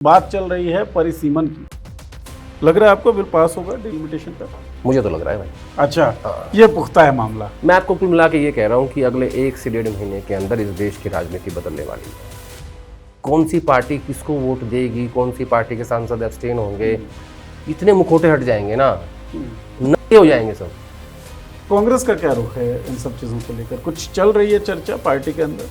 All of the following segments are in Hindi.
बात चल रही है परिसीमन की। लग रहा है आपको बिल पास होगा डिलिमिटेशन का? मुझे तो लग रहा है भाई। अच्छा, ये पुख्ता है मामला। मैं आपको कुल मिला के ये कह रहा हूँ कि अगले 1 से 1.5 महीने के अंदर इस देश की राजनीति बदलने वाली है। कौन सी पार्टी किसको वोट देगी, कौन सी पार्टी के सांसद एब्सटेन होंगे, इतने मुखौटे हट जाएंगे ना, नए हो जाएंगे सब। कांग्रेस का क्या रुख है इन सब चीजों को लेकर? कुछ चल रही है चर्चा पार्टी के अंदर?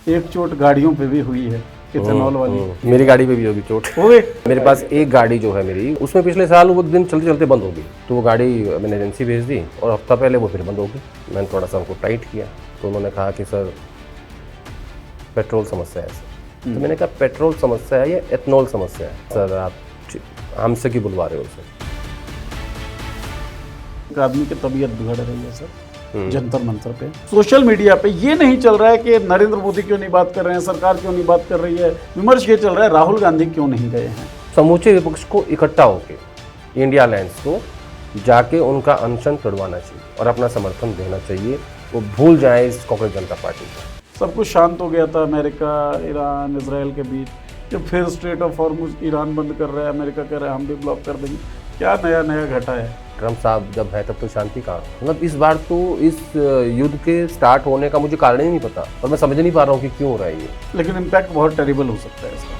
एक चोट गाड़ियों पे भी हुई है, इथेनॉल वाली। मेरी गाड़ी पे भी होगी चोट। हो गए? मेरे पास एक गाड़ी जो है मेरी, उसमें पिछले साल वो दिन चलते चलते बंद हो गई, तो वो गाड़ी मैंने एजेंसी भेज दी और हफ्ता पहले वो फिर बंद हो गई। मैंने थोड़ा सा उनको टाइट किया तो उन्होंने कहा कि सर पेट्रोल समस्या है सर। तो मैंने कहा पेट्रोल समस्या है या एथनॉल समस्या है? सर आप हमसे क्यों बुलवा रहे हो सर? एक आदमी की तबीयत बिगड़ रही है सर जंतर मंतर पे। सोशल मीडिया पे ये नहीं चल रहा है कि नरेंद्र मोदी क्यों नहीं बात कर रहे हैं, सरकार क्यों नहीं बात कर रही है, विमर्श ये चल रहा है राहुल गांधी क्यों नहीं गए हैं। समूचे विपक्ष को इकट्ठा होकर इंडिया अलायंस को जाके उनका अनशन तोड़वाना चाहिए और अपना समर्थन देना चाहिए। वो भूल जाए इस कांग्रेस जनता पार्टी को। सब कुछ शांत हो गया था अमेरिका, ईरान, इसराइल के बीच, जब फिर स्ट्रेट ऑफ हॉर्मुज ईरान बंद कर रहा है, अमेरिका कह रहा है हम भी ब्लॉक कर देंगे। क्या नया नया घटा है? ट्रम्प साहब जब है तब तो शांति कहाँ? मतलब इस बार तो इस युद्ध के स्टार्ट होने का मुझे कारण ही नहीं पता और मैं समझ नहीं पा रहा हूँ कि क्यों हो रहा है ये। लेकिन इम्पैक्ट बहुत टेरिबल हो सकता है इसका।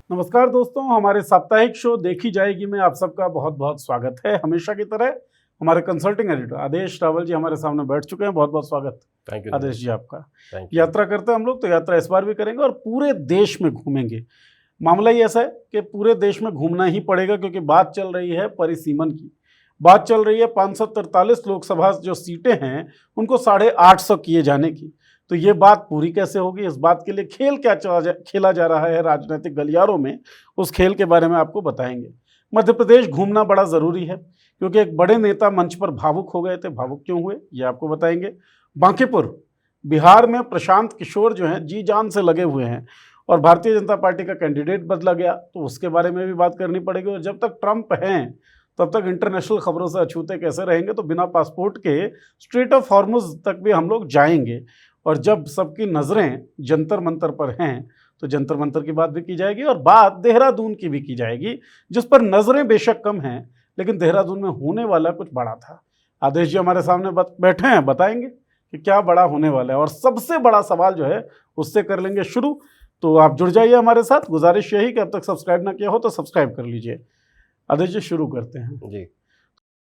नमस्कार दोस्तों, हमारे साप्ताहिक शो देखी जाएगी में आप सबका बहुत बहुत स्वागत है। हमेशा की तरह हमारे कंसल्टिंग एडिटर आदेश रावल जी हमारे सामने बैठ चुके हैं। बहुत बहुत स्वागत थैंक यू आदेश जी आपका। Thank you. यात्रा करते हैं हम लोग, तो यात्रा इस बार भी करेंगे और पूरे देश में घूमेंगे। मामला ही ऐसा है कि पूरे देश में घूमना ही पड़ेगा क्योंकि बात चल रही है परिसीमन की। बात चल रही है 543 लोकसभा जो सीटें हैं उनको 850 किए जाने की। तो ये बात पूरी कैसे होगी, इस बात के लिए खेल क्या खेला जा रहा है राजनीतिक गलियारों में, उस खेल के बारे में आपको बताएंगे। मध्य प्रदेश घूमना बड़ा ज़रूरी है क्योंकि एक बड़े नेता मंच पर भावुक हो गए थे। भावुक क्यों हुए ये आपको बताएंगे। बांकीपुर बिहार में प्रशांत किशोर जो हैं जी जान से लगे हुए हैं और भारतीय जनता पार्टी का कैंडिडेट बदला गया, तो उसके बारे में भी बात करनी पड़ेगी। और जब तक ट्रंप हैं तब तक इंटरनेशनल खबरों से अछूते कैसे रहेंगे, तो बिना पासपोर्ट के स्ट्रेट ऑफ हॉर्मुज तक भी हम लोग जाएंगे। और जब सबकी नज़रें जंतर मंतर पर हैं तो जंतर मंतर की बात भी की जाएगी और बात देहरादून की भी की जाएगी, जिस पर नज़रें बेशक कम हैं लेकिन देहरादून में होने वाला कुछ बड़ा था। आदेश जी हमारे सामने बैठे हैं, बताएंगे कि क्या बड़ा होने वाला है। और सबसे बड़ा सवाल जो है उससे कर लेंगे शुरू। तो आप जुड़ जाइए हमारे साथ। गुजारिश यही कि अब तक सब्सक्राइब ना किया हो तो सब्सक्राइब कर लीजिए। आदेश जी शुरू करते हैं जी।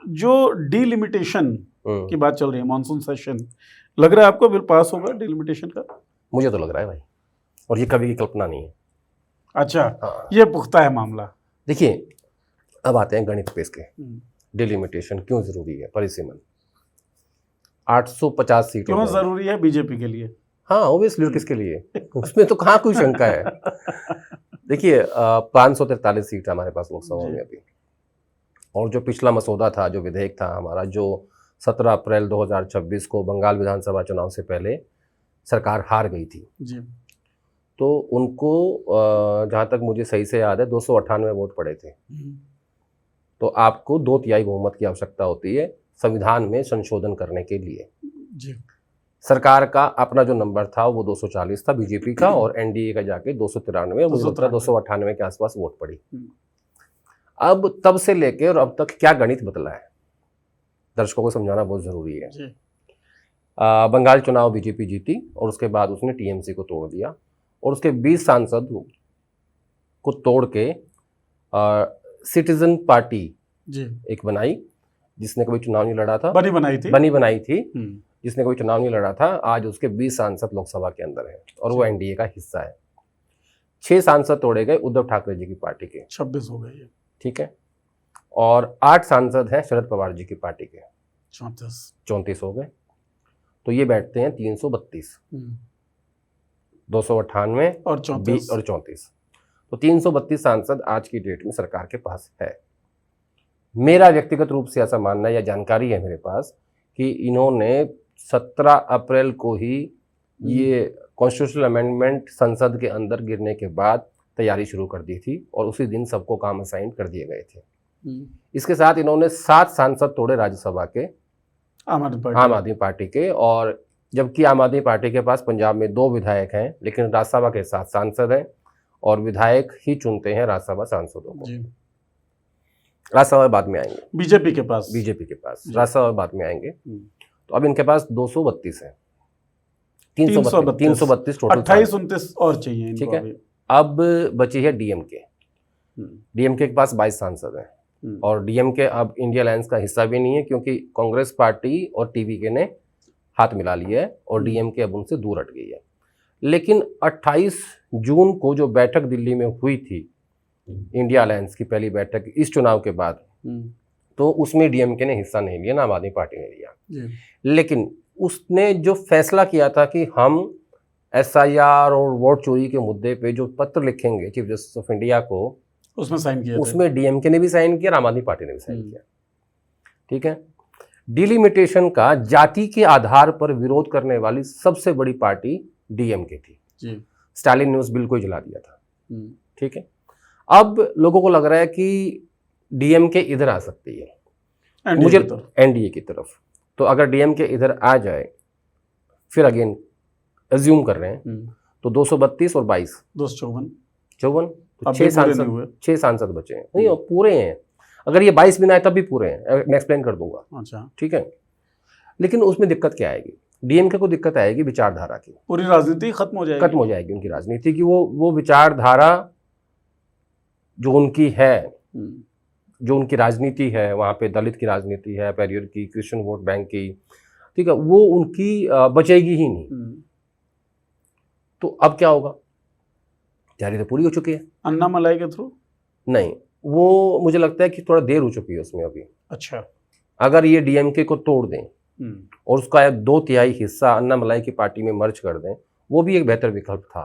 जो डिलिमिटेशन की बात चल रही है, मॉनसून सेशन, लग रहा है आपको बिल पास होगा डिलिमिटेशन का? मुझे तो लग रहा है भाई, और ये कभी की कल्पना नहीं है। अच्छा, हाँ। ये पुख्ता है मामला। देखिए अब आते हैं गणित पे इसके। डिलिमिटेशन क्यों जरूरी है? परिसीमन 850 सीटों क्यों में। जरूरी है बीजेपी के लिए? हाँ ऑब्वियसली, किसके लिए? उसमें तो कहाँ कोई शंका है। देखिए 543 सीट हमारे पास लोकसभा में अभी, और जो पिछला मसौदा था, जो विधेयक था हमारा, जो 17 अप्रैल 2026 को बंगाल विधानसभा चुनाव से पहले सरकार हार गई थी जी, तो उनको जहाँ तक मुझे सही से याद है 298 वोट पड़े थे। तो आपको 2/3 बहुमत की आवश्यकता होती है संविधान में संशोधन करने के लिए। जी। सरकार का अपना जो नंबर था वो 240 था बीजेपी का, और एनडीए का जाके 293, 298 के आसपास वोट पड़ी। अब तब से लेके और अब तक क्या गणित बदला है, दर्शकों को समझाना बहुत जरूरी है। बंगाल चुनाव बीजेपी जीती और उसके बाद उसने टीएमसी को तोड़ दिया और उसके 20 सांसद को तोड़ के सिटीजन पार्टी एक बनाई, जिसने कभी चुनाव नहीं लड़ा था। बनी बनाई थी जिसने कभी चुनाव नहीं लड़ा था। आज उसके 20 सांसद लोकसभा के अंदर है और वो एनडीए का हिस्सा है। 6 सांसद तोड़े गए उद्धव ठाकरे जी की पार्टी के, 26 हो गए, ठीक है। और 8 सांसद हैं शरद पवार जी की पार्टी के, 34 हो गए। तो ये बैठते हैं 332, 298 और 34। तो 332 सांसद आज की डेट में सरकार के पास है। मेरा व्यक्तिगत रूप से ऐसा मानना या जानकारी है मेरे पास कि इन्होंने 17 अप्रैल को ही ये कॉन्स्टिट्यूशनल अमेंडमेंट संसद के अंदर गिरने के बाद तैयारी शुरू कर दी थी और उसी दिन सबको काम असाइन कर दिए गए थे। इसके साथ इन्होंने 7 सांसद तोड़े राज्यसभा के, आम आदमी आम पार्टी। आदमी पार्टी के, और जबकि आम आदमी पार्टी के पास पंजाब में 2 विधायक हैं, लेकिन राज्यसभा के 7 सांसद हैं और विधायक ही चुनते हैं राज्यसभा सांसदों को। जी। राज्यसभा बाद में आएंगे, बीजेपी के पास। बीजेपी के पास जी। राज्यसभा बाद में आएंगे। तो अब इनके पास 232 है, 332 332 टोटल, 28-29 और चाहिए इनको। ठीक है। अभी। अब बची है डीएमके। डीएमके के पास 22 सांसद हैं और डीएमके अब इंडिया अलायंस का हिस्सा भी नहीं है, क्योंकि कांग्रेस पार्टी और टीवीके ने हाथ मिला लिया है और डीएमके अब उनसे दूर हट गई है। लेकिन 28 जून को जो बैठक दिल्ली में हुई थी, इंडिया अलायंस की पहली बैठक इस चुनाव के बाद, तो उसमें डीएमके ने हिस्सा नहीं लिया, ना आम आदमी पार्टी ने लिया। लेकिन उसने जो फैसला किया था कि हम एसआईआर और वोट चोरी के मुद्दे पे जो पत्र लिखेंगे चीफ जस्टिस ऑफ इंडिया को, उसमें साइन किया, उसमें डीएमके ने भी साइन किया और आम आदमी पार्टी ने भी साइन किया। ठीक है। डिलिमिटेशन का जाति के आधार पर विरोध करने वाली सबसे बड़ी पार्टी डीएमके थी जी। स्टालिन ने उस बिल को ही जला दिया था। ठीक है। अब लोगों को लग रहा है कि डीएमके इधर आ सकती है, मुझे एनडीए की तरफ। तो अगर डीएमके इधर आ जाए, फिर अगेन एज्यूम कर रहे हैं, तो 232 और 22 254, तो 6 सांसद बचे हैं। नहीं, पूरे हैं। अगर ये 22 भी ना आए तब भी पूरे हैं, मैं एक्सप्लेन कर दूंगा। अच्छा, ठीक है। लेकिन उसमें दिक्कत क्या आएगी? डीएमके को दिक्कत आएगी विचारधारा की। पूरी राजनीति खत्म हो जाएगी उनकी राजनीति की। वो विचारधारा जो उनकी है, जो उनकी राजनीति है, वहाँ पे दलित की राजनीति है, पैरियर की, क्रिश्चियन वोट बैंक की, ठीक है, वो उनकी बचेगी ही नहीं। तो अब क्या होगा? तैयारी तो पूरी हो चुकी है। अन्ना मलाई के थ्रू नहीं, वो मुझे लगता है कि थोड़ा देर हो चुकी है उसमें अभी। अच्छा, अगर ये डीएमके को तोड़ दें और उसका 2/3 हिस्सा अन्ना मलाई की पार्टी में मर्ज कर दें, वो भी एक बेहतर विकल्प था,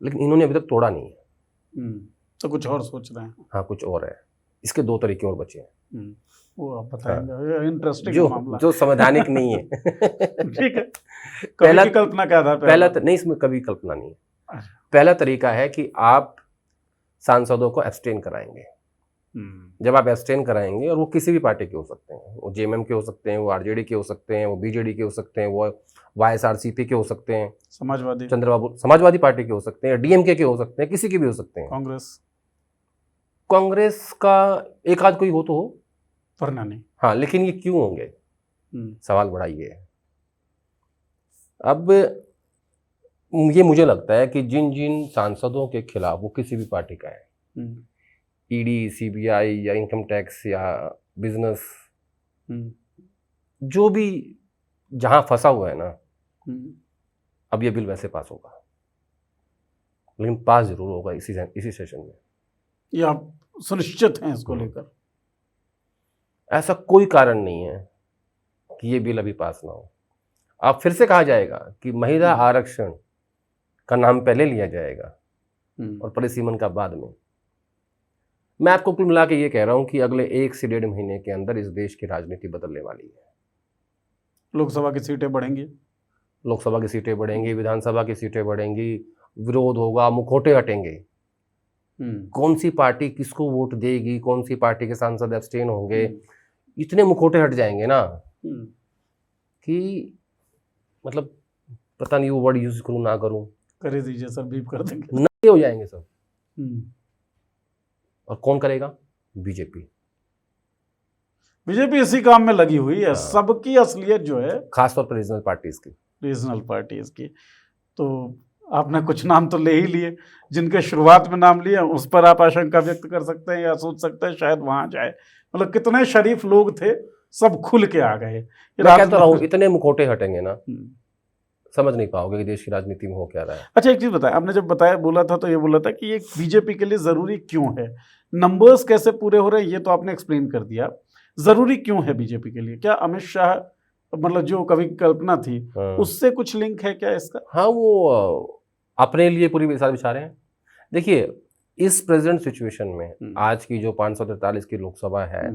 लेकिन इन्होंने अभी तक तोड़ा नहीं है। तो कुछ और सोच रहे हैं? हाँ, कुछ और है। इसके 2 तरीके और बचे हैं, वो आप बताएंगे। इंटरेस्टिंग मामला जो संवैधानिक नहीं है। ठीक है। पहला कल्पना के आधार पर? पहला नहीं, इसमें कभी कल्पना नहीं है। पहला तरीका है कि आप सांसदों को एब्सटेन कराएंगे। जब आप एब्सटेन कराएंगे, और वो किसी भी पार्टी के हो सकते हैं, वो जेएमएम के हो सकते हैं, वो आरजेडी के हो सकते हैं, वो बीजेडी के हो सकते हैं, वो वाईएसआरसीपी के हो सकते हैं, समाजवादी पार्टी के हो सकते हैं, डीएमके के हो सकते हैं, किसी के भी हो सकते हैं। कांग्रेस का एक आध कोई हो तो हो, वरना नहीं। हाँ, लेकिन ये क्यों होंगे? सवाल बड़ा ये है। अब ये मुझे लगता है कि जिन जिन सांसदों के खिलाफ वो किसी भी पार्टी का है, ईडी, सीबीआई या इनकम टैक्स या बिजनेस, जो भी जहां फंसा हुआ है ना, अब ये बिल वैसे पास होगा, लेकिन पास जरूर होगा इसी सेशन में। ये आप सुनिश्चित हैं इसको लेकर? ऐसा कोई कारण नहीं है कि ये बिल अभी पास ना हो। अब फिर से कहा जाएगा कि महिला आरक्षण का नाम पहले लिया जाएगा और परिसीमन का बाद में। मैं आपको कुल मिला के ये कह रहा हूं कि अगले 1 से 1.5 महीने के अंदर इस देश की राजनीति बदलने वाली है। लोकसभा की सीटें बढ़ेंगी, लोकसभा की सीटें बढ़ेंगी, विधानसभा की सीटें बढ़ेंगी, विरोध होगा, मुखौटे हटेंगे। कौन सी पार्टी किसको वोट देगी, कौन सी पार्टी के सांसद एब्सटेन होंगे, इतने मुखौटे हट जाएंगे ना कि मतलब पता नहीं वो वर्ड यूज करूं ना करूं, कर दीजिए सर, बीप कर देंगे, नंगे हो जाएंगे सब। और कौन करेगा? बीजेपी इसी काम में लगी हुई है। सबकी असलियत जो है, खासतौर पर रीजनल पार्टीज की। तो आपने कुछ नाम तो ले ही लिए, जिनके शुरुआत में नाम लिए उस पर आप आशंका व्यक्त कर सकते हैं या सोच सकते हैं शायद वहां जाए। मतलब कितने शरीफ लोग थे, सब खुल के आ गए। मैं कहता हूं इतने मुखौटे हटेंगे ना, समझ नहीं पाओगे कि देश की राजनीति में हो क्या रहा है। अच्छा, एक चीज बताया आपने, जब बोला था तो ये बोला था कि ये बीजेपी के लिए जरूरी क्यों है? नंबर्स कैसे पूरे हो रहे हैं ये तो आपने एक्सप्लेन कर दिया। जरूरी क्यों है बीजेपी के लिए? क्या अमित शाह, मतलब जो कभी कल्पना थी, उससे कुछ लिंक है क्या इसका? हाँ, वो अपने लिए पूरी मिसाल बिछा रहे हैं। देखिए, इस प्रेजेंट सिचुएशन में आज की जो 543 की लोकसभा है,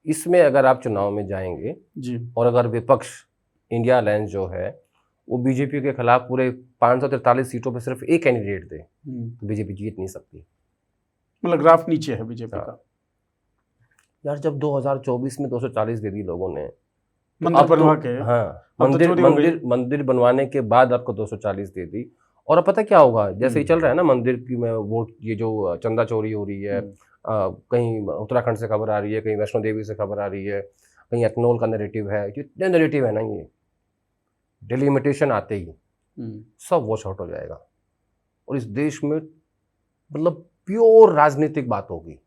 इसमें अगर आप चुनाव में जाएंगे जी, और अगर विपक्ष इंडिया अलायंस जो है वो बीजेपी के खिलाफ पूरे 543 सीटों पे सिर्फ एक कैंडिडेट दे, तो बीजेपी जीत नहीं सकती। मतलब ग्राफ नीचे है बीजेपी का। यार, जब 2024 में 240 दे दी लोगों ने, मंदिर अब तो- बनवा के हाँ, अब तो मंदिर चोरी हो गई। मंदिर बनवाने के बाद आपको 240 दे दी। और अब पता क्या होगा, जैसे ही चल रहा है ना मंदिर की में वोट, ये जो चंदा चोरी हो रही है, कहीं उत्तराखंड से खबर आ रही है, कहीं वैष्णो देवी से खबर आ रही है, कहीं एथनॉल का नैरेटिव है, जितने नैरेटिव है ना, ये डिलिमिटेशन आते ही सब वॉश आउट हो जाएगा और इस देश में मतलब प्योर राजनीतिक बात होगी,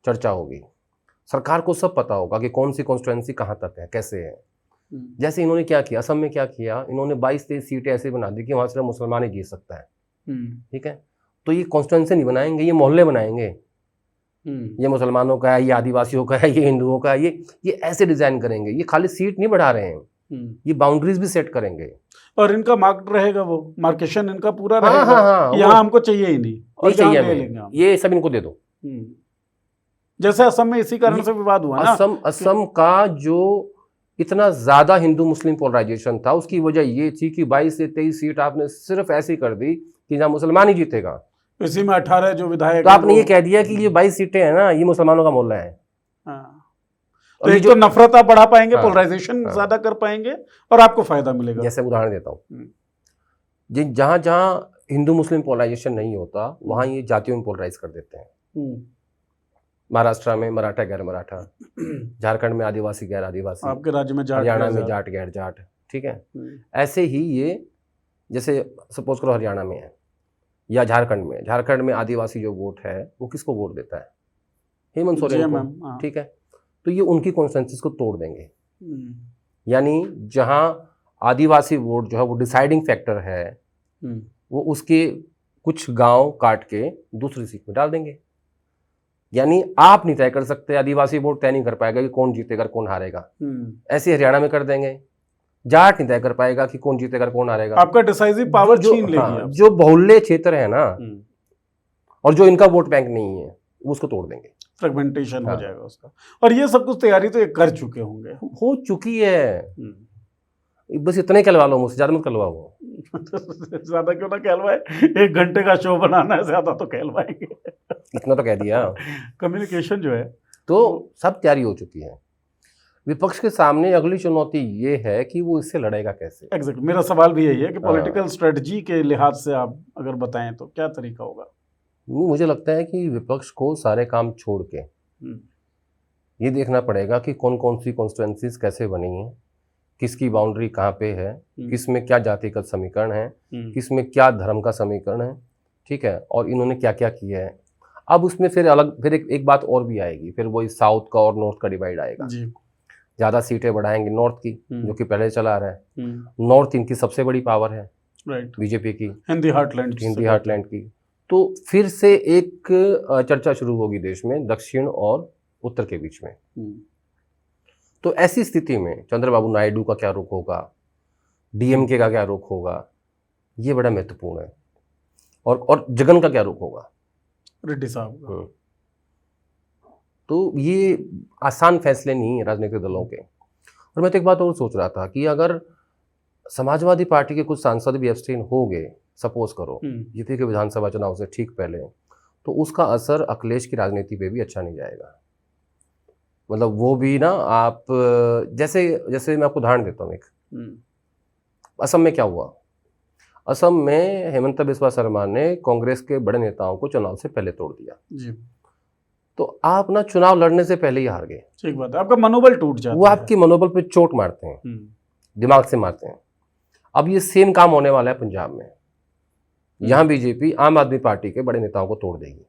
चर्चा होगी। सरकार को सब पता होगा कि कौन सी कॉन्स्टिट्यूएंसी कहाँ तक है, कैसे है। जैसे इन्होंने क्या किया, असम में क्या किया, इन्होंने 22-23 सीटें ऐसे बना दी कि वहां सिर्फ मुसलमान ही जीत सकता है। ठीक है, तो ये कॉन्स्टिट्यूएंसी नहीं बनाएंगे, ये मोहल्ले बनाएंगे। ये मुसलमानों का है, ये आदिवासियों का है, ये हिंदुओं का है, ये ऐसे डिजाइन करेंगे। ये खाली सीट नहीं बढ़ा रहे हैं, ये बाउंड्रीज भी सेट करेंगे। और इनका मार्क रहेगा, वो मार्केशन इनका पूरा हाँ, रहेगा। हाँ, यहाँ हमको चाहिए ही नहीं, और नहीं चाहिए यहाँ ले हमें, लेंगे हम। ये सब इनको दे दो। जैसे असम में इसी कारण ये से विवाद हुआ ना। असम का जो इतना ज्यादा हिंदू मुस्लिम पोलराइजेशन था, उसकी वजह ये थी कि 22 से 23 सीट आपने सिर्फ ऐसी कर दी कि जहां मुसलमान ही जीतेगा। इसी में 18 जो विधायक तो आपने ये कह दिया कि ये 22 सीटें हैं ना, ये मुसलमानों का मोहल्ला है। तो एक तो नफरत आप बढ़ा पाएंगे, पोलराइजेशन हाँ, ज्यादा कर पाएंगे और आपको फायदा मिलेगा। जैसे उदाहरण देता हूँ, जहां जहां हिंदू मुस्लिम पोलराइजेशन नहीं होता, वहां ये जातियों में पोलराइज कर देते हैं। महाराष्ट्र में मराठा गैर मराठा, झारखंड में आदिवासी गैर आदिवासी, आपके राज्य में जाट, हरियाणा में जाट गैर जाट। ठीक है, ऐसे ही ये, जैसे सपोज करो हरियाणा में है या झारखंड में आदिवासी जो वोट है वो किसको वोट देता है, हेमंत सोरेन को। ठीक है, तो ये उनकी कॉन्सेंसस को तोड़ देंगे। यानी जहां आदिवासी वोट जो है वो डिसाइडिंग फैक्टर है, वो उसके कुछ गांव काट के दूसरी सीट में डाल देंगे। यानी आप नहीं तय कर सकते, आदिवासी वोट तय नहीं कर पाएगा कि कौन जीतेगा कौन हारेगा। ऐसे हरियाणा में कर देंगे, जाट नहीं तय कर पाएगा कि कौन जीतेगा कौन हारेगा। आपका डिसाइसिव पावर छीन लेगी। हाँ, जो बहुल्य क्षेत्र है ना, और जो इनका वोट बैंक नहीं है, उसको तोड़ देंगे, फ्रेगमेंटेशन हो जाएगा उसका। और ये सब कुछ तैयारी तो ये कर चुके होंगे, हो चुकी है। बस इतने कहलवा लो मुझसे, ज्यादा मत कहलवाओ। ज्यादा क्यों ना कहलवाए, 1 घंटे का शो बनाना है, ज्यादा तो कहलवाएंगे। इतना तो कह दिया। कम्युनिकेशन जो है तो सब तैयारी हो चुकी है। विपक्ष के सामने अगली चुनौती ये है कि वो इससे लड़ेगा कैसे। एग्जैक्ट, मेरा सवाल भी यही है कि पॉलिटिकल स्ट्रेटजी के लिहाज से आप अगर बताएं तो क्या तरीका होगा। मुझे लगता है कि विपक्ष को सारे काम छोड़ के ये देखना पड़ेगा कि कौन कौन सी कॉन्स्टिट्यूएंसीज कैसे बनी है, किसकी बाउंड्री कहाँ पे है, किसमें क्या जातिगत समीकरण है, किसमें क्या धर्म का समीकरण है। ठीक है, और इन्होंने क्या क्या किया है। अब उसमें फिर एक बात और भी आएगी, फिर वही साउथ का और नॉर्थ का डिवाइड आएगा। ज़्यादा सीटें बढ़ाएंगे नॉर्थ की, जो कि पहले चला रहा है। नॉर्थ इनकी सबसे बड़ी पावर है, बीजेपी की, हिंदी हार्टलैंड की। तो फिर से एक चर्चा शुरू होगी देश में दक्षिण और उत्तर के बीच में। तो ऐसी स्थिति में चंद्रबाबू नायडू का क्या रुख होगा, डीएमके का क्या रुख होगा, ये बड़ा महत्वपूर्ण है। और जगन का क्या रुख होगा, रेड्डी साहब का। तो ये आसान फैसले नहीं है राजनीतिक दलों के। और मैं तो एक बात और सोच रहा था कि अगर समाजवादी पार्टी के कुछ सांसद भी एब्सटेन हो गए, सपोज करो जीते के विधानसभा चुनाव से ठीक पहले, तो उसका असर अखिलेश की राजनीति पे भी अच्छा नहीं जाएगा। मतलब वो भी ना, आप जैसे मैं आपको उदाहरण देता हूँ एक। असम में क्या हुआ, असम में हेमंत बिस्वा शर्मा ने कांग्रेस के बड़े नेताओं को चुनाव से पहले तोड़ दिया जी। तो आप ना चुनाव लड़ने से पहले ही हार गए। ठीक बात है, आपका मनोबल टूट जाता है। वो आपकी मनोबल पे चोट मारते हैं, दिमाग से मारते हैं। अब ये सेम काम होने वाला है पंजाब में। यहाँ बीजेपी आम आदमी पार्टी के बड़े नेताओं को तोड़ देगी,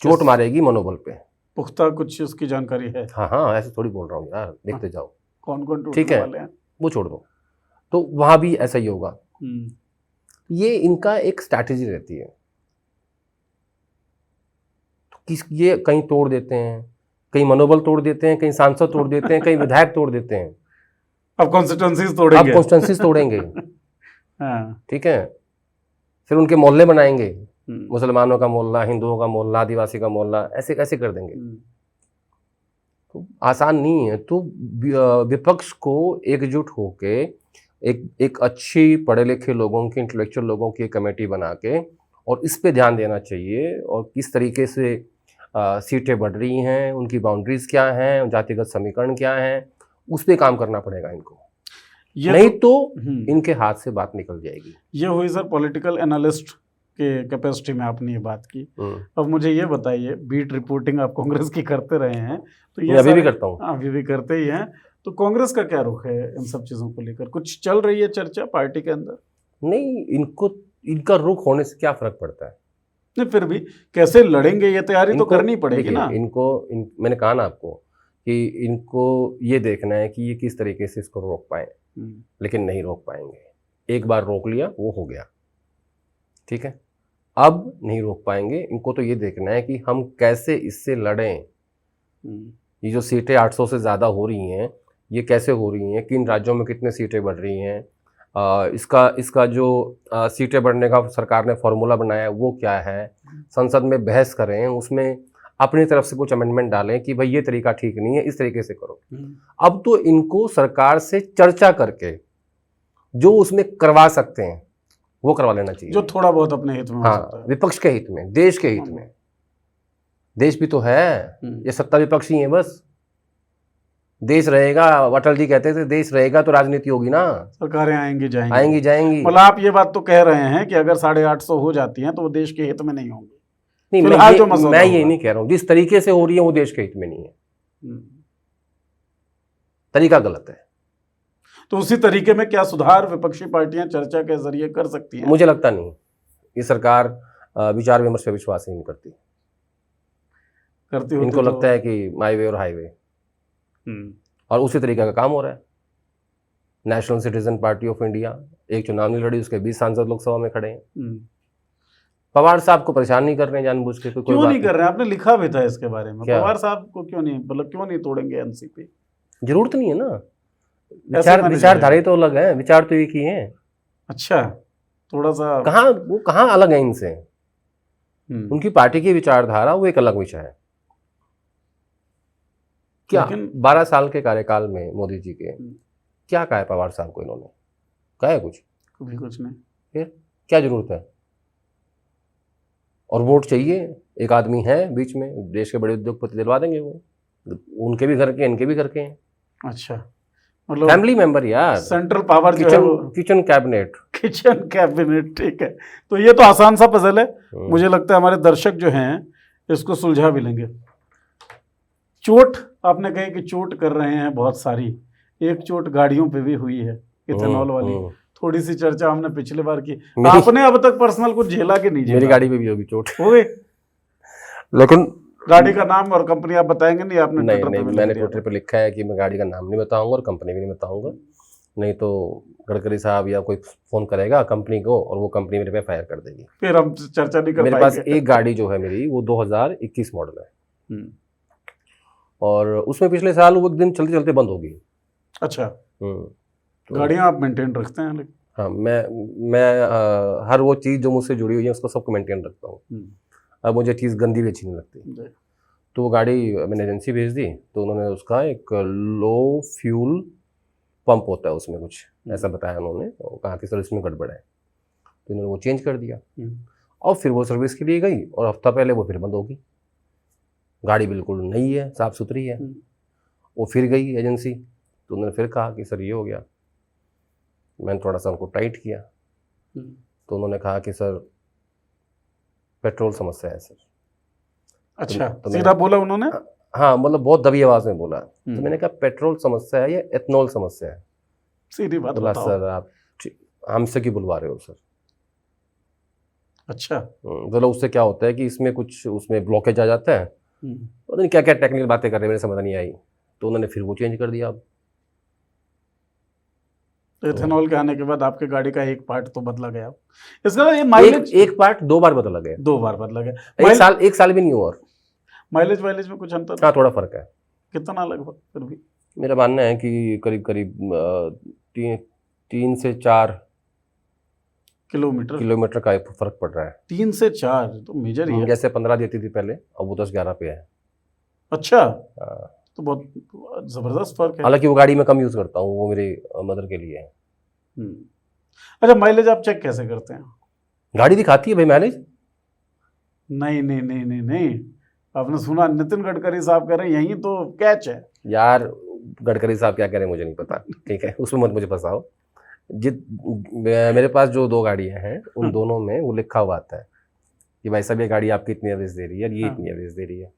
चोट मारेगी मनोबल पे। पुख्ता कुछ उसकी जानकारी है? हाँ, ऐसे थोड़ी बोल रहा हूँ यार, देखते जाओ कौन कौन टूटने वाले हैं। वो छोड़ दो, तो वहां भी ऐसा ही होगा। ये इनका एक स्ट्रैटेजी रहती है। तो ये कहीं तोड़ देते हैं, कहीं मनोबल तोड़ देते हैं, कहीं सांसद तोड़ देते हैं, कहीं विधायक तोड़ देते हैं। अब कॉन्स्टिट्यूएंसीज तोड़ेंगे। ठीक है, फिर उनके मोहल्ले बनाएंगे, मुसलमानों का मोहल्ला, हिंदुओं का मोहल्ला, आदिवासी का मोहल्ला, ऐसे कैसे कर देंगे। तो आसान नहीं है। तो विपक्ष को एकजुट होके एक अच्छी पढ़े लिखे लोगों की, इंटेलेक्चुअल लोगों की एक कमेटी बना के और इस पे ध्यान देना चाहिए। और किस तरीके से सीटें बढ़ रही हैं, उनकी बाउंड्रीज क्या हैं, जातिगत समीकरण क्या हैं, उस पर काम करना पड़ेगा इनको, ये नहीं तो हम्म, इनके हाथ से बात निकल जाएगी। ये हुई सर पॉलिटिकल एनालिस्ट के कैपेसिटी में आपने ये बात की। अब मुझे ये बताइए, बीट रिपोर्टिंग आप कांग्रेस की करते रहे हैं, तो ये मैं अभी भी सारे- करता हूँ। हाँ, अभी भी करते ही हैं, तो कांग्रेस का क्या रुख है इन सब चीजों को लेकर? कुछ चल रही है चर्चा पार्टी के अंदर? नहीं, इनको इनका रुख होने से क्या फर्क पड़ता है? नहीं, फिर भी कैसे लड़ेंगे ये तैयारी तो इनको- करनी पड़ेगी देखिए, ना। मैंने कहा ना आपको कि इनको ये देखना है कि ये किस तरीके से इसको रोक पाए, लेकिन नहीं रोक पाएंगे। एक बार रोक लिया वो हो गया, ठीक है, अब नहीं रोक पाएंगे। इनको तो ये देखना है कि हम कैसे इससे लड़ें। ये जो सीटें 800 से ज़्यादा हो रही हैं, ये कैसे हो रही हैं, किन राज्यों में कितने सीटें बढ़ रही हैं, इसका जो सीटें बढ़ने का सरकार ने फॉर्मूला बनाया है वो क्या है, संसद में बहस करें, उसमें अपनी तरफ से कुछ अमेंडमेंट डालें कि भाई ये तरीका ठीक नहीं है, इस तरीके से करो। अब तो इनको सरकार से चर्चा करके जो उसमें करवा सकते हैं वो करवा लेना चाहिए, जो थोड़ा बहुत अपने हित में हो सकता हाँ, है। विपक्ष के हित में, देश के हित में। देश भी तो है, ये सत्ता विपक्ष ही है बस। देश रहेगा, अटल जी कहते थे देश रहेगा तो राजनीति होगी ना, सरकारें आएंगी जाएंगी। आएंगी जाएंगी। मतलब आप ये बात तो कह रहे हैं कि अगर 850 हो जाती हैं तो वो देश के हित में नहीं होंगी। नहीं, फिलहाल जो मसौदा मैं ये होगा। नहीं कह रहा हूँ, जिस तरीके से हो रही है वो देश के हित में नहीं है, तरीका गलत है। तो उसी तरीके में क्या सुधार विपक्षी पार्टियां चर्चा के जरिए कर सकती हैं? मुझे लगता नहीं, ये सरकार विचार विमर्श पे विश्वास ही नहीं करती। करती होती इनको तो- लगता है कि माई वे और हाईवे, और उसी तरीके का काम हो रहा है। National citizen party of India एक चुनाव नहीं लड़ी, उसके 20 सांसद लोकसभा में खड़े हैं। पवार साहब को परेशान नहीं कर रहे हैं जानबूझ के, कोई क्यों बात नहीं कर रहे हैं? आपने लिखा भी था इसके बारे में। क्या? पवार साहब को क्यों नहीं, मतलब क्यों नहीं तोड़ेंगे एनसीपी? जरूरत नहीं है ना, ऐसे माने विचारधारा तो अलग है, विचार तो एक ही है। अच्छा, थोड़ा सा वो कहाँ अलग है इनसे? हम्म, उनकी पार्टी की विचारधारा वो एक अलग विषय है। क्या लेकिन 12 साल के कार्यकाल में मोदी जी के क्या कहा है पवार साहब को इन्होंने? कहा है कुछ? कभी कुछ नहीं। फिर क्या जरूरत है? और वोट चाहिए, एक आदमी है बीच में, देश के बड़े उद्योगपति दिलवा देंगे वो, उनके भी घर के, इनके भी घर के हैं, अच्छा, मतलब फैमिली मेंबर यार, सेंट्रल पावर जो है वो किचन कैबिनेट। किचन कैबिनेट, ठीक है। तो ये तो आसान सा पजल है, मुझे लगता है हमारे दर्शक जो हैं इसको सुलझा भी लेंगे। चोट आपने कही कि चोट कर रहे हैं बहुत सारी, एक चोट गाड़ियों पे भी हुई है, इथेनॉल वाली। थोड़ी सी चर्चा हमने पिछले बार की। आपने अब तक पर्सनल कुछ झेला कि नहीं झेला? मेरी गाड़ी पे भी होगी चोट, हो गई। लेकिन गाड़ी का नाम और कंपनी आप बताएंगे नहीं? आपने नहीं, ट्विटर पे भी लिख मैंने दिया ट्विटर पे लिखा है कि मैं गाड़ी का नाम नहीं बताऊंगा और कंपनी भी नहीं बताऊंगा, नहीं तो गडकरी साहब या कोई फोन करेगा कंपनी को और वो कंपनी मेरे पे फायर कर देगी। फिर हम चर्चा नहीं कर मेरे पाएंगे। पास एक गाड़ी जो है मेरी वो 2021 मॉडल है, और उसमें पिछले साल वो एक दिन चलते चलते बंद हो गई। अच्छा, तो गाड़ियां आप मेंटेन रखते हैं? लेकिन हाँ, मैं हर वो चीज़ जो मुझसे जुड़ी हुई है उसको सबको मेंटेन रखता हूँ। अब मुझे चीज़ गंदी भी अच्छी नहीं लगती। तो वो गाड़ी मैंने एजेंसी भेज दी, तो उन्होंने उसका एक लो फ्यूल पंप होता है उसमें कुछ ऐसा बताया उन्होंने, और कहा कि सर इसमें गड़बड़ है, तो उन्होंने वो चेंज कर दिया। और फिर वो सर्विस के लिए गई और हफ्ता पहले वो फिर बंद हो गई। गाड़ी बिल्कुल नई है, साफ़ सुथरी है। वो फिर गई एजेंसी, तो उन्होंने फिर कहा कि सर ये हो गया। मैंने थोड़ा सा उनको टाइट किया, तो उन्होंने कहा कि सर पेट्रोल समस्या है सर। अच्छा, तो सीधा बोला उन्होंने? हाँ, मतलब बहुत दबी आवाज में बोला। तो मैंने कहा पेट्रोल समस्या है या एथनॉल समस्या है? सीधी बात बोला बताओ। सर आप हमसे क्यों बुलवा रहे हो सर? अच्छा, बोला उससे क्या होता है कि इसमें कुछ उसमें ब्लॉकेज आ जाता है, पता नहीं क्या क्या टेक्निकल बातें कर रहे हैं, मेरे समझ नहीं आई। तो उन्होंने फिर वो चेंज कर दिया। अब तो इथेनॉल के आने के बाद आपकी गाड़ी का एक पार्ट तो बदला गया। इसका ये माइलेज एक पार्ट 2 बार बदला गया, 2 बार बदला गया। एक साल भी नहीं हुआ। और माइलेज वाइलेज में कुछ अंतर? हाँ, थोड़ा फर्क है। कितना लगभग? फिर भी मेरा मानना है कि करीब करीब 3 से 4 किलोमीटर का फर्क पड़ रहा है। 3 से 4 तो मेजर ही है। जैसे 15 देती थी पहले, अब वो 10-11 पे है। अच्छा, तो बहुत जबरदस्त फर्क है। हालांकि वो गाड़ी में कम यूज करता हूँ, वो मेरी मदर के लिए है। अच्छा, माइलेज आप चेक कैसे करते हैं? गाड़ी दिखाती है भाई माइलेज। नहीं नहीं नहीं नहीं नहीं, आपने सुना नितिन गडकरी साहब कह रहे हैं यही तो कैच है। यार गडकरी साहब क्या कह रहे हैं मुझे नहीं पता, ठीक है, उसमें मत मुझे फंसाओ। मेरे पास जो 2 गाड़ियां हैं उन हाँ। दोनों में वो लिखा हुआ आता है कि भाई साहब ये गाड़ी आपकी इतनी एवरेज दे रही है और ये हाँ। इतनी एवरेज दे रही है।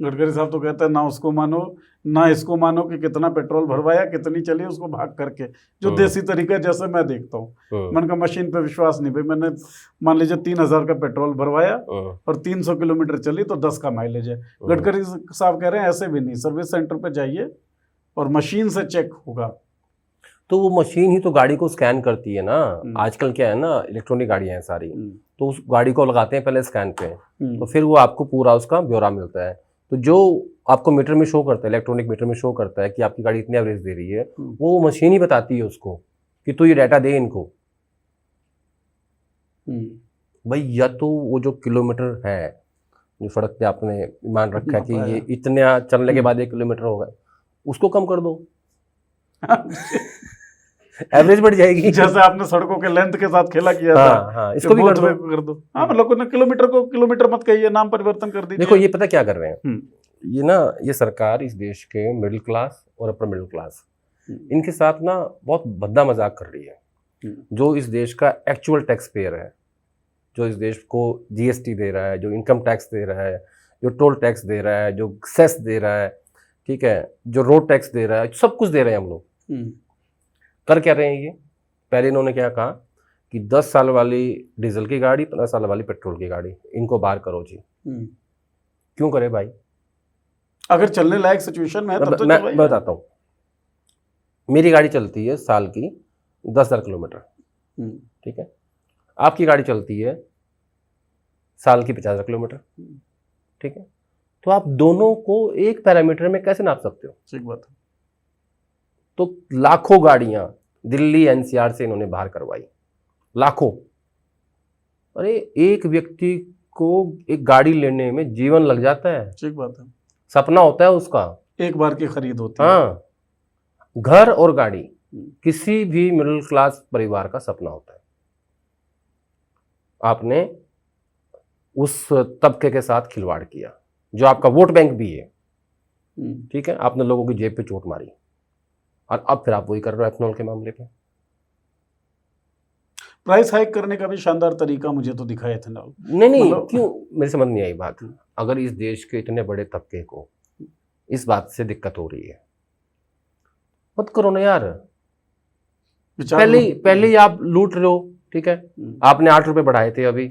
गडकरी साहब तो कहते हैं ना उसको मानो ना इसको मानो कि कितना पेट्रोल भरवाया, कितनी चली उसको भाग करके, जो देसी तरीका है, जैसे मैं देखता हूँ। मैंने कहा मशीन पे विश्वास नहीं भाई, मैंने मान लीजिए 3,000 का पेट्रोल भरवाया और 300 किलोमीटर चली तो 10 का माइलेज है। गडकरी साहब कह रहे हैं ऐसे भी नहीं, सर्विस सेंटर पे जाइए और मशीन से चेक होगा। तो वो मशीन ही तो गाड़ी को स्कैन करती है ना। आजकल क्या है ना, इलेक्ट्रॉनिक गाड़ियां हैं सारी, तो उस गाड़ी को लगाते हैं पहले स्कैन पे, तो फिर वो आपको पूरा उसका ब्यौरा मिलता है। तो जो आपको मीटर में शो करता है, इलेक्ट्रॉनिक मीटर में शो करता है कि आपकी गाड़ी इतनी एवरेज दे रही है, वो मशीन ही बताती है उसको कि तू ये डाटा दे इनको। भाई या तो वो जो किलोमीटर है जो सड़क पे आपने मान रखा है कि ये इतना चलने के बाद 1 किलोमीटर होगा, उसको कम कर दो, एवरेज बढ़ जाएगी। जैसे आपने सड़कों के लेंथ के साथ खेला किया था। हाँ, इसको भी कर दो। हाँ, मतलब किलोमीटर को किलोमीटर मत कहिए, नाम परिवर्तन कर दीजिए। देखो ये पता क्या कर रहे हैं ये ना, ये सरकार इस देश के मिडिल क्लास और अपर मिडिल क्लास इनके साथ ना बहुत भद्दा मजाक कर रही है। जो इस देश का एक्चुअल टैक्स पेयर है, जो इस देश को जीएसटी दे रहा है, जो इनकम टैक्स दे रहा है, जो टोल टैक्स दे रहा है, जो सेस दे रहा है, ठीक है, जो रोड टैक्स दे रहा है, सब कुछ दे रहे हैं हम लोग। कर क्या रहे हैं ये? पहले इन्होंने क्या कहा कि 10 साल वाली डीजल की गाड़ी, 15 साल वाली पेट्रोल की गाड़ी, इनको बाहर करो जी। क्यों करे भाई? अगर चलने लायक सिचुएशन में है तब तो मैं बताता हूँ। मेरी गाड़ी चलती है साल की 10,000 किलोमीटर, ठीक है, आपकी गाड़ी चलती है साल की 50,000 किलोमीटर, ठीक है, तो आप दोनों को एक पैरामीटर में कैसे नाप सकते हो? ठीक बात है। तो लाखों गाड़ियां दिल्ली एनसीआर से इन्होंने बाहर करवाई, लाखों। अरे एक व्यक्ति को एक गाड़ी लेने में जीवन लग जाता है। ठीक बात है। सपना होता है उसका, एक बार की खरीद होती है। हाँ, घर और गाड़ी किसी भी मिडिल क्लास परिवार का सपना होता है। आपने उस तबके के साथ खिलवाड़ किया जो आपका वोट बैंक भी है, ठीक है, आपने लोगों की जेब पे चोट मारी और अब फिर आप वही कर रहे हो एथनॉल के मामले पे। प्राइस हाइक करने का भी शानदार तरीका मुझे तो दिखा एथनॉल। नहीं क्यों, मेरे समझ नहीं आई बात। अगर इस देश के इतने बड़े तबके को इस बात से दिक्कत हो रही है, मत करो ना यार। पहले ही आप लूट रहे हो, ठीक है, आपने 8 रुपए बढ़ाए थे, अभी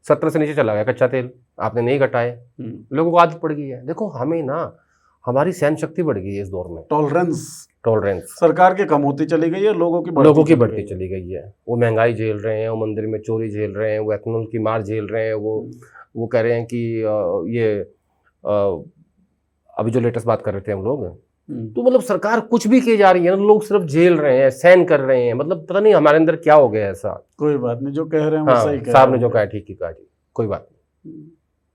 70 से नीचे चला गया कच्चा तेल, आपने नहीं घटाए, लोगों को आदत पड़ गई है। देखो हमें ना, हमारी सहन शक्ति बढ़ गई है इस दौर में, टॉलरेंस सरकार की कम होती चली गई है, लोगों की बढ़ती चली गई है। वो महंगाई झेल रहे हैं, वो मंदिर में चोरी झेल रहे हैं, वो एथनॉल की मार झेल रहे हैं, वो कह रहे हैं कि ये अभी जो लेटेस्ट बात कर रहे थे हम लोग, तो मतलब सरकार कुछ भी की जा रही है ना, लोग सिर्फ झेल रहे हैं, सहन कर रहे हैं। मतलब पता नहीं हमारे अंदर क्या हो गया ऐसा। कोई बात नहीं, जो कह रहे हैं वो सही कह रहे हैं। साहब ने जो कहा ठीक ही कहा जी, कोई बात नहीं,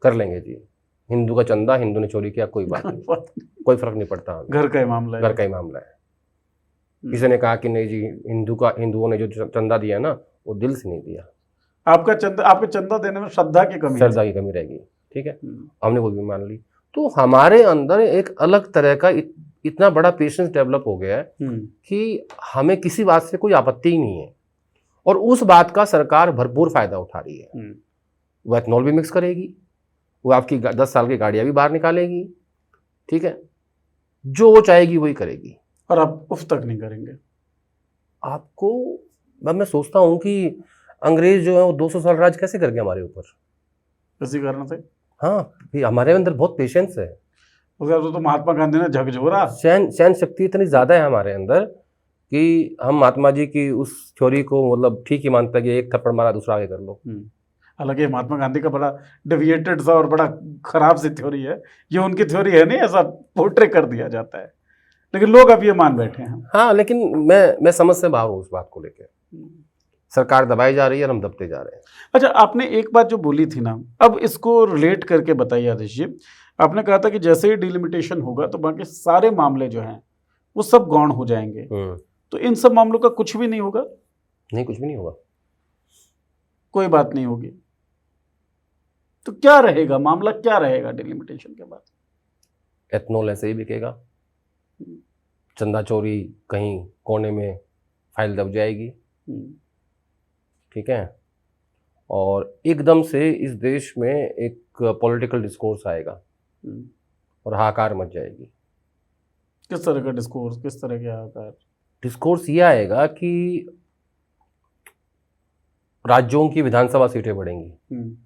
कर लेंगे जी। हिंदू का चंदा, हिंदू ने चोरी किया, कोई बात नहीं, कोई फर्क नहीं पड़ता। घर का ही मामला है, घर का ही मामला है। किसी ने कहा कि नहीं जी, हिंदुओं ने जो चंदा दिया ना, वो दिल से नहीं दिया। आपके चंदा देने में श्रद्धा की कमी रहेगी, ठीक है, हमने वो भी मान ली। तो हमारे अंदर एक अलग तरह का इतना बड़ा पेशेंस डेवलप हो गया है कि हमें किसी बात से कोई आपत्ति ही नहीं है, और उस बात का सरकार भरपूर फायदा उठा रही है। वो एथनॉल भी मिक्स करेगी, वो आपकी 10 साल की गाड़ियां भी बाहर निकालेगी, ठीक है, जो वो चाहेगी वही करेगी, और आप उफ तक नहीं करेंगे। आपको मैं सोचता हूं कि अंग्रेज जो है वो 200 साल राज कैसे कर गए हमारे ऊपर, इसी कारण से। हाँ, हमारे अंदर बहुत पेशेंस है। तो महात्मा गांधी ने झकझोरा, सहन शक्ति इतनी ज्यादा है हमारे अंदर कि हम महात्मा जी की उस थ्योरी को मतलब ठीक ही मानते हैं कि एक थप्पड़ मारा दूसरा आगे कर लो। हालांकि महात्मा गांधी का बड़ा डेविएटेड सा और बड़ा खराब सी थ्योरी है, ये उनकी थ्योरी है नहीं, ऐसा पोर्ट्रे कर दिया जाता है, लेकिन लोग अब ये मान बैठे हैं। हाँ, लेकिन मैं समझ से बाहर हूँ उस बात को लेकर। सरकार दबाई जा रही है और हम दबते जा रहे हैं। अच्छा, आपने एक बात जो बोली थी ना, अब इसको रिलेट करके बताइए आदेश जी। आपने कहा था कि जैसे ही डिलिमिटेशन होगा तो बाकी सारे मामले जो हैं वो सब गौण हो जाएंगे, तो इन सब मामलों का कुछ भी नहीं होगा? नहीं, कुछ भी नहीं होगा, कोई बात नहीं होगी। तो क्या रहेगा मामला, क्या रहेगा डिलिमिटेशन के बाद? एथनॉल ऐसे ही बिकेगा, चंदा चोरी कहीं कोने में फाइल दब जाएगी, ठीक है, और एकदम से इस देश में एक पॉलिटिकल डिस्कोर्स आएगा और हाहाकार मच जाएगी। किस तरह का डिस्कोर्स, किस तरह के हाहाकार? डिस्कोर्स ये आएगा कि राज्यों की विधानसभा सीटें बढ़ेंगी,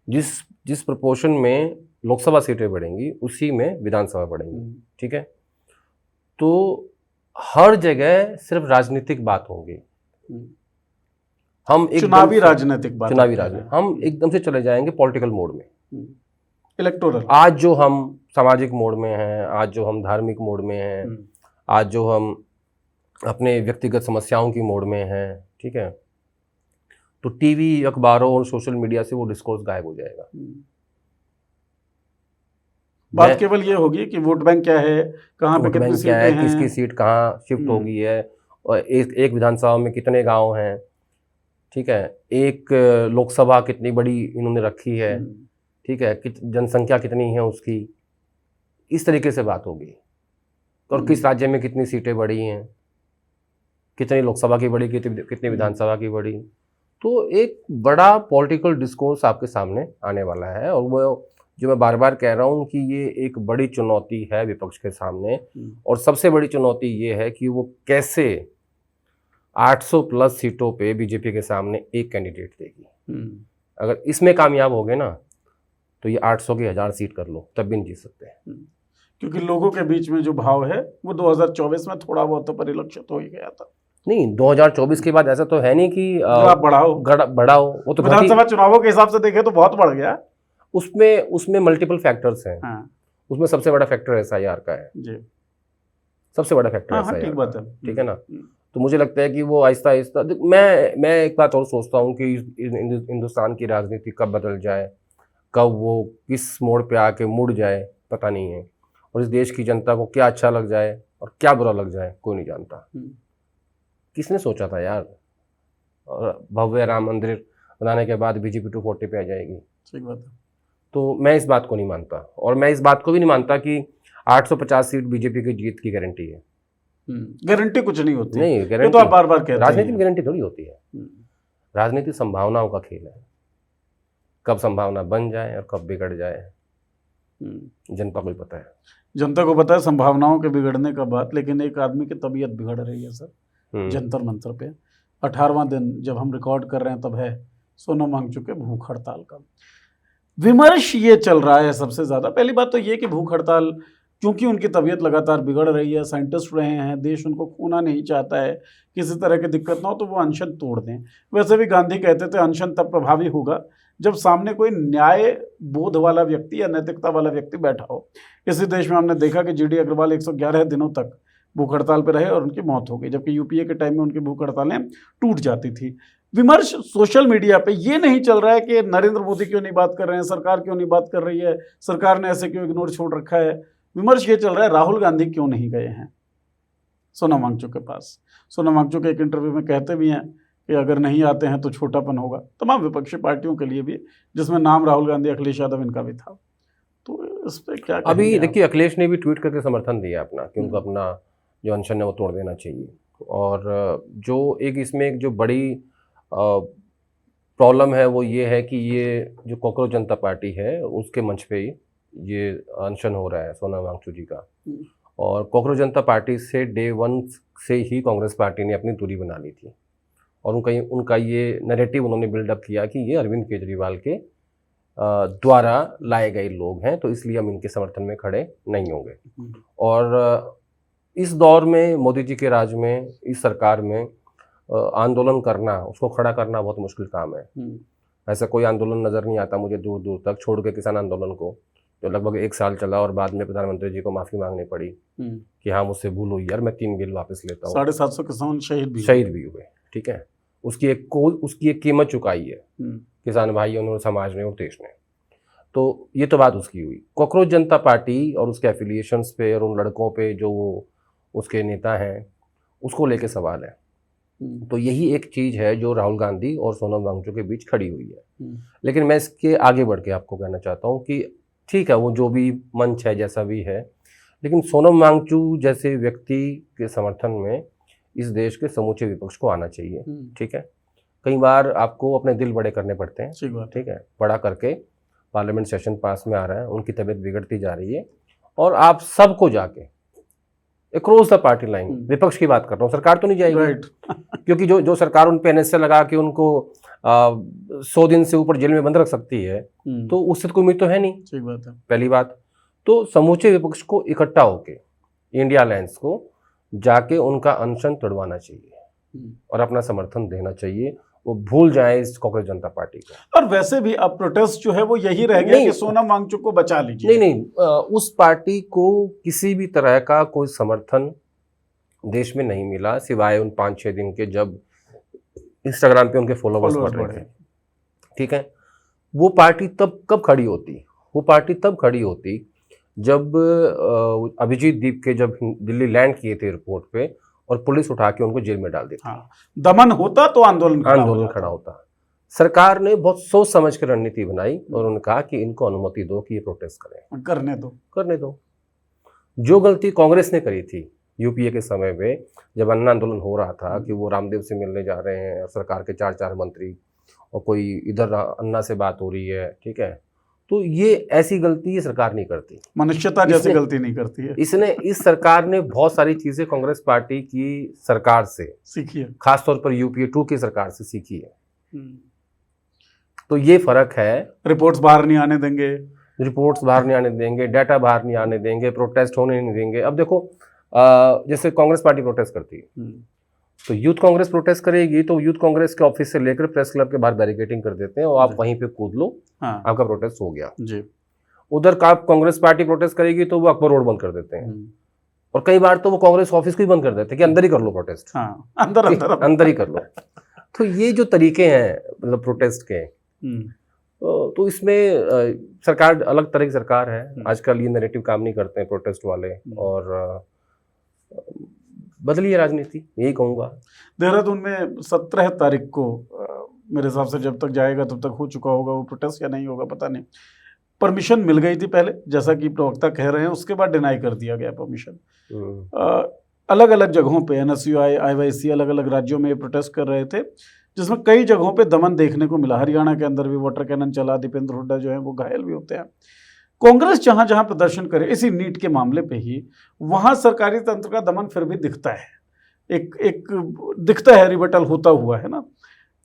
जिस प्रपोर्शन में लोकसभा सीटें बढ़ेंगी उसी में विधानसभा बढ़ेंगी, ठीक है। तो हर जगह सिर्फ राजनीतिक बात होंगी, हम चुनावी राजनीतिक बात, हम एकदम से चले जाएंगे पॉलिटिकल मोड में, इलेक्टोरल। आज जो हम सामाजिक मोड में हैं, आज जो हम धार्मिक मोड में हैं, आज जो हम अपने व्यक्तिगत समस्याओं की मोड में हैं, ठीक है, तो टीवी, अखबारों और सोशल मीडिया से वो डिस्कोर्स गायब हो जाएगा। बात केवल ये होगी कि वोट बैंक क्या है, कहाँ पे कितनी सीटें हैं, किसकी सीट कहाँ शिफ्ट हो गई है, और एक विधानसभा में कितने गांव हैं, ठीक है, एक लोकसभा कितनी बड़ी इन्होंने रखी है, ठीक है, जनसंख्या कितनी है उसकी, इस तरीके से बात होगी। और किस राज्य में कितनी सीटें बढ़ी हैं, कितनी लोकसभा की बढ़ी, कितनी विधानसभा की बढ़ी। तो एक बड़ा पॉलिटिकल डिस्कोर्स आपके सामने आने वाला है, और वो जो मैं बार बार कह रहा हूँ कि ये एक बड़ी चुनौती है विपक्ष के सामने, और सबसे बड़ी चुनौती ये है कि वो कैसे 800 प्लस सीटों पे बीजेपी के सामने एक कैंडिडेट देगी। अगर इसमें कामयाब हो गए ना तो ये 800 की 1000 सीट कर लो तब भी नहीं जीत सकते, क्योंकि लोगों के बीच में जो भाव है वो 2024 में थोड़ा बहुत तो परिलक्षित हो ही गया था। नहीं, 2024 के बाद ऐसा तो है नहीं कि आप बढ़ाओ, वो तो विधानसभा चुनावों के हिसाब से देखे तो बहुत बढ़ गया। उसमें मल्टीपल फैक्टर्स हैं। हाँ। उसमें सबसे बड़ा फैक्टर एसआईआर का है जी, सबसे बड़ा फैक्टर एसआईआर। ठीक बात है, ठीक है ना। तो मुझे लगता है कि वो आहिस्ता आहिस्ता, मैं एक बात और सोचता हूँ कि हिंदुस्तान की राजनीति कब बदल जाए, कब वो किस मोड़ पे आके मुड़ जाए पता नहीं है, और इस देश की जनता को क्या अच्छा लग जाए और क्या बुरा लग जाए कोई नहीं जानता। किसने सोचा था यार, और भव्य राम मंदिर बनाने के बाद बीजेपी 240 पे आ जाएगी। ठीक बात है। तो मैं इस बात को नहीं मानता, और मैं इस बात को भी नहीं मानता कि 850 सीट बीजेपी की जीत की गारंटी है। गारंटी कुछ नहीं होती। नहीं, गारंटी तो आप बार बार कहते हैं। राजनीति में गारंटी थोड़ी होती है। राजनीति संभावनाओं का खेल है, कब संभावना बन जाए और कब बिगड़ जाए जनता को ही पता है। जनता को पता है संभावनाओं के बिगड़ने का बात, लेकिन एक आदमी की तबीयत बिगड़ रही है सर जंतर मंतर पे। 18वां दिन जब हम रिकॉर्ड कर रहे हैं तब है सोनम वांगचुक के भूख हड़ताल का विमर्श ये चल रहा है सबसे ज़्यादा। पहली बात तो ये कि भूख हड़ताल क्योंकि उनकी तबीयत लगातार बिगड़ रही है, साइंटिस्ट रहे हैं, देश उनको खोना नहीं चाहता है, किसी तरह की दिक्कत ना हो तो वो अनशन तोड़ दें। वैसे भी गांधी कहते थे अनशन तब प्रभावी होगा जब सामने कोई न्याय बोध वाला व्यक्ति या नैतिकता वाला व्यक्ति बैठा हो। इसी देश में हमने देखा कि जीडी अग्रवाल 111 दिनों तक भूख हड़ताल पर रहे और उनकी मौत हो गई, जबकि यूपीए के टाइम में उनकी भूख हड़तालें टूट जाती थी। विमर्श सोशल मीडिया पे ये नहीं चल रहा है कि नरेंद्र मोदी क्यों नहीं बात कर रहे हैं, सरकार क्यों नहीं बात कर रही है, सरकार ने ऐसे क्यों इग्नोर छोड़ रखा है। विमर्श ये चल रहा है राहुल गांधी क्यों नहीं गए हैं सोनम वांगचुक के पास। सोनम वांगचुक एक इंटरव्यू में कहते भी हैं कि अगर नहीं आते हैं तो छोटापन होगा, तमाम विपक्षी पार्टियों के लिए भी, जिसमें नाम राहुल गांधी, अखिलेश यादव इनका भी था। तो इस पर क्या अभी देखिए, अखिलेश ने भी ट्वीट करके समर्थन दिया अपना कि उनको अपना जो अनशन है वो तोड़ देना चाहिए। और जो एक इसमें एक जो बड़ी प्रॉब्लम है वो ये है कि ये जो कॉकरोच जनता पार्टी है उसके मंच पे ही ये अनशन हो रहा है सोनम वांगचुक जी का। और कॉकरोच जनता पार्टी से डे 1 से ही कांग्रेस पार्टी ने अपनी दूरी बना ली थी, और उनका ये नैरेटिव उन्होंने बिल्डअप किया कि ये अरविंद केजरीवाल के द्वारा लाए गए लोग हैं, तो इसलिए हम इनके समर्थन में खड़े नहीं होंगे। और इस दौर में, मोदी जी के राज में, इस सरकार में आंदोलन करना, उसको खड़ा करना बहुत मुश्किल काम है। ऐसा कोई आंदोलन नज़र नहीं आता मुझे दूर दूर तक, छोड़ के किसान आंदोलन को, जो लगभग 1 साल चला और बाद में प्रधानमंत्री जी को माफ़ी मांगनी पड़ी कि हाँ मुझसे भूल हुई यार, मैं 3 बिल वापस लेता हूँ। 750 किसान शहीद भी हुए। ठीक है, उसकी एक कीमत चुकाई है किसान भाइयों ने और समाज ने और देश ने। तो ये तो बात उसकी हुई। कॉकरोच जनता पार्टी और उसके एफिलिएशंस पे और उन लड़कों पे जो वो उसके नेता हैं उसको लेके सवाल है। तो यही एक चीज़ है जो राहुल गांधी और सोनम वांगचुक के बीच खड़ी हुई है। लेकिन मैं इसके आगे बढ़ के आपको कहना चाहता हूँ कि ठीक है, वो जो भी मंच है जैसा भी है, लेकिन सोनम वांगचुक जैसे व्यक्ति के समर्थन में इस देश के समूचे विपक्ष को आना चाहिए। ठीक है, कई बार आपको अपने दिल बड़े करने पड़ते हैं। ठीक है, बड़ा करके पार्लियामेंट सेशन पास में आ रहा है, उनकी तबीयत बिगड़ती जा रही है, और आप सबको जाके अक्रॉस द पार्टी लाइन, विपक्ष की बात कर रहा हूँ, सरकार तो नहीं जाएगी क्योंकि जो सरकार उन पे एनएसए लगा के उनको 100 दिन से ऊपर जेल में बंद रख सकती है, तो उससे तो कोई उम्मीद तो है नहीं। ठीक बात है। पहली बात तो समूचे विपक्ष को इकट्ठा होके इंडिया अलायंस को जाके उनका अनशन तोड़वाना चाहिए और अपना समर्थन देना चाहिए। वो भूल जाए इस कांग्रेस जनता पार्टी को। और वैसे भी अब प्रोटेस्ट जो है वो यही रह गया कि सोनम वांगचुक को बचा लीजिए। नहीं, उस पार्टी को किसी भी तरह का कोई समर्थन देश में नहीं मिला, सिवाय उन 5-6 दिन के जब इंस्टाग्राम पे उनके फॉलोवर्स बढ़ रहे थे। ठीक है, वो पार्टी तब कब खड़ी होती? वो पार्टी तब खड़ी होती जब अभिजीत दीप के जब दिल्ली लैंड किए थे एयरपोर्ट पे और पुलिस उठा के उनको जेल में डाल देती। हाँ, दमन होता तो आंदोलन खड़ा होता। सरकार ने बहुत सोच समझ के रणनीति बनाई और उन्होंने कहा कि इनको अनुमति दो कि ये प्रोटेस्ट करें। करने दो। जो गलती कांग्रेस ने करी थी यूपीए के समय में, जब अन्ना आंदोलन हो रहा था कि वो रामदेव से मिलने जा रहे हैं और सरकार के 4 मंत्री, और कोई इधर अन्ना से बात हो रही है। ठीक है, तो ये ऐसी गलती ये सरकार नहीं करती, मनुष्यता जैसी गलती नहीं करती है। इस सरकार ने बहुत सारी चीजें कांग्रेस पार्टी की सरकार से सीखी है, खासतौर पर यूपीए 2 की सरकार से सीखी है। तो ये फर्क है। रिपोर्ट्स बाहर नहीं आने देंगे, डाटा बाहर नहीं आने देंगे, प्रोटेस्ट होने नहीं देंगे। अब देखो, जैसे कांग्रेस पार्टी प्रोटेस्ट करती है तो यूथ कांग्रेस प्रोटेस्ट करेगी तो यूथ कांग्रेस के ऑफिस से लेकर प्रेस क्लब के बाहर बैरिकेडिंग कर देते हैं और आप वहीं पे कूद लो। हाँ। आपका प्रोटेस्ट हो गया जी। उधर का कांग्रेस पार्टी प्रोटेस्ट करेगी तो वो अकबर रोड बंद कर देते हैं, और कई बार तो वो कांग्रेस ऑफिस को ही बंद कर देते हैं कि अंदर ही कर लो प्रोटेस्ट। हाँ, अंदर ही कर लो। तो ये जो तरीके हैं मतलब प्रोटेस्ट के, तो इसमें सरकार अलग तरह की सरकार है। आजकल ये नैरेटिव काम नहीं करते हैं प्रोटेस्ट वाले, और बदली है राजनीति, यही कहूँगा। देहरादून में 17 तारीख को मेरे हिसाब से जब तक जाएगा तब तक हो चुका होगा वो प्रोटेस्ट, या नहीं होगा पता नहीं। परमिशन मिल गई थी पहले, जैसा कि प्रवक्ता कह रहे हैं, उसके बाद डिनाई कर दिया गया परमिशन। अलग अलग जगहों पे एनएसयूआई, आईवाईसी अलग अलग राज्यों में प्रोटेस्ट कर रहे थे, जिसमें कई जगहों पे दमन देखने को मिला। हरियाणा के अंदर भी वाटर कैनन चला, दीपेंद्र हुड्डा जो है वो घायल भी होते हैं। कांग्रेस जहां जहां प्रदर्शन करे इसी नीट के मामले पे ही, वहां सरकारी तंत्र का दमन फिर भी दिखता है, एक दिखता है, रिबटल होता हुआ है ना,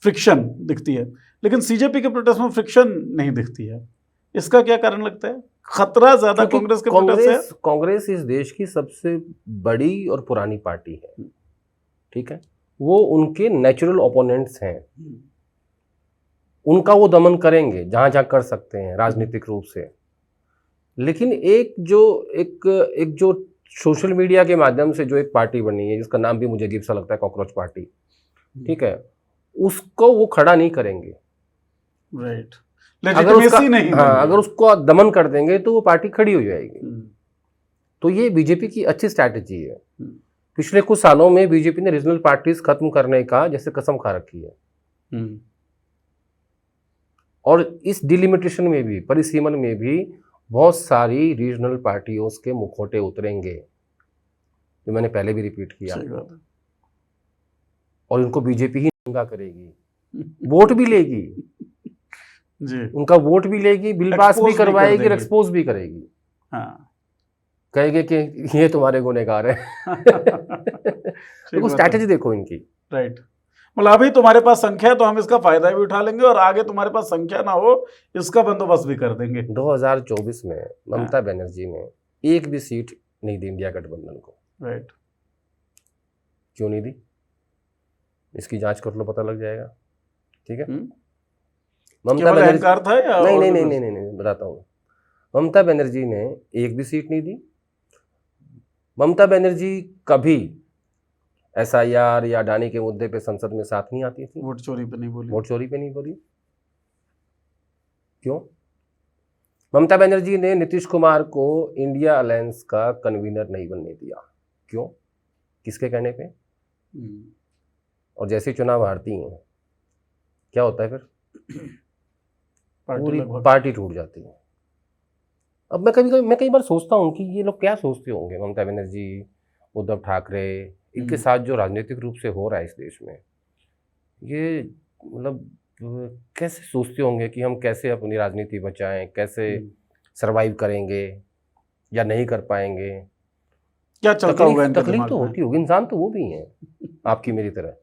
फ्रिक्शन दिखती है। लेकिन सीजेपी के प्रोटेस्ट में फ्रिक्शन नहीं दिखती है। इसका क्या कारण लगता है? खतरा ज्यादा कांग्रेस के प्रोटेस्ट है। कांग्रेस इस देश की सबसे बड़ी और पुरानी पार्टी है। ठीक है, वो उनके नेचुरल ओपोनेंट्स हैं, उनका वो दमन करेंगे जहां जहां कर सकते हैं राजनीतिक रूप से। लेकिन एक जो सोशल मीडिया के माध्यम से जो एक पार्टी बनी है, जिसका नाम भी मुझे अजीब सा लगता है, कॉकरोच पार्टी। ठीक है, उसको वो खड़ा नहीं करेंगे। राइट। अगर उसको दमन कर देंगे तो वो पार्टी खड़ी हो जाएगी। तो ये बीजेपी की अच्छी स्ट्रैटेजी है। पिछले कुछ सालों में बीजेपी ने रीजनल पार्टीज खत्म करने का जैसे कसम खा रखी है, और इस डिलिमिटेशन में भी, परिसीमन में भी बहुत सारी रीजनल पार्टियों के मुखौटे उतरेंगे, जो मैंने पहले भी रिपीट किया, और इनको बीजेपी ही नंगा करेगी, वोट भी लेगी जी, उनका वोट भी लेगी, बिल पास भी करवाएगी, एक्सपोज भी करेगी। हाँ, कहेंगे कि ये तुम्हारे गुनहगार है। देखो स्ट्रैटेजी देखो इनकी। राइट, मतलब अभी तुम्हारे पास संख्या है तो हम इसका फायदा भी उठा लेंगे, और आगे तुम्हारे पास संख्या ना हो इसका बंदोबस्त भी कर देंगे। 2024 में ममता बनर्जी ने एक भी सीट नहीं दी इंडिया गठबंधन को। राइट, क्यों नहीं दी? इसकी जांच कर लो, पता लग जाएगा। ठीक है, ममता बनर्जी था या नहीं, बताता हूँ। ममता बनर्जी ने एक भी सीट नहीं दी। ममता बनर्जी कभी SIR या अडानी के मुद्दे पे संसद में साथ नहीं आती थी। वोट चोरी पे नहीं बोली। क्यों? ममता बनर्जी ने नीतीश कुमार को इंडिया अलायंस का कन्वीनर नहीं बनने दिया। क्यों? किसके कहने पे? और जैसे चुनाव हारती हैं क्या होता है फिर? पूरी पार्टी टूट जाती है। अब मैं कई बार सोचता हूँ कि ये लोग क्या सोचते होंगे, ममता बनर्जी, उद्धव ठाकरे, इनके साथ जो राजनीतिक रूप से हो रहा है इस देश में, ये मतलब कैसे सोचते होंगे कि हम कैसे अपनी राजनीति बचाएं, कैसे सरवाइव करेंगे या नहीं कर पाएंगे। क्या चलता होगा इनके तकलीफ दिमाग तो में? होती होगी, इंसान तो वो भी हैं आपकी मेरी तरह।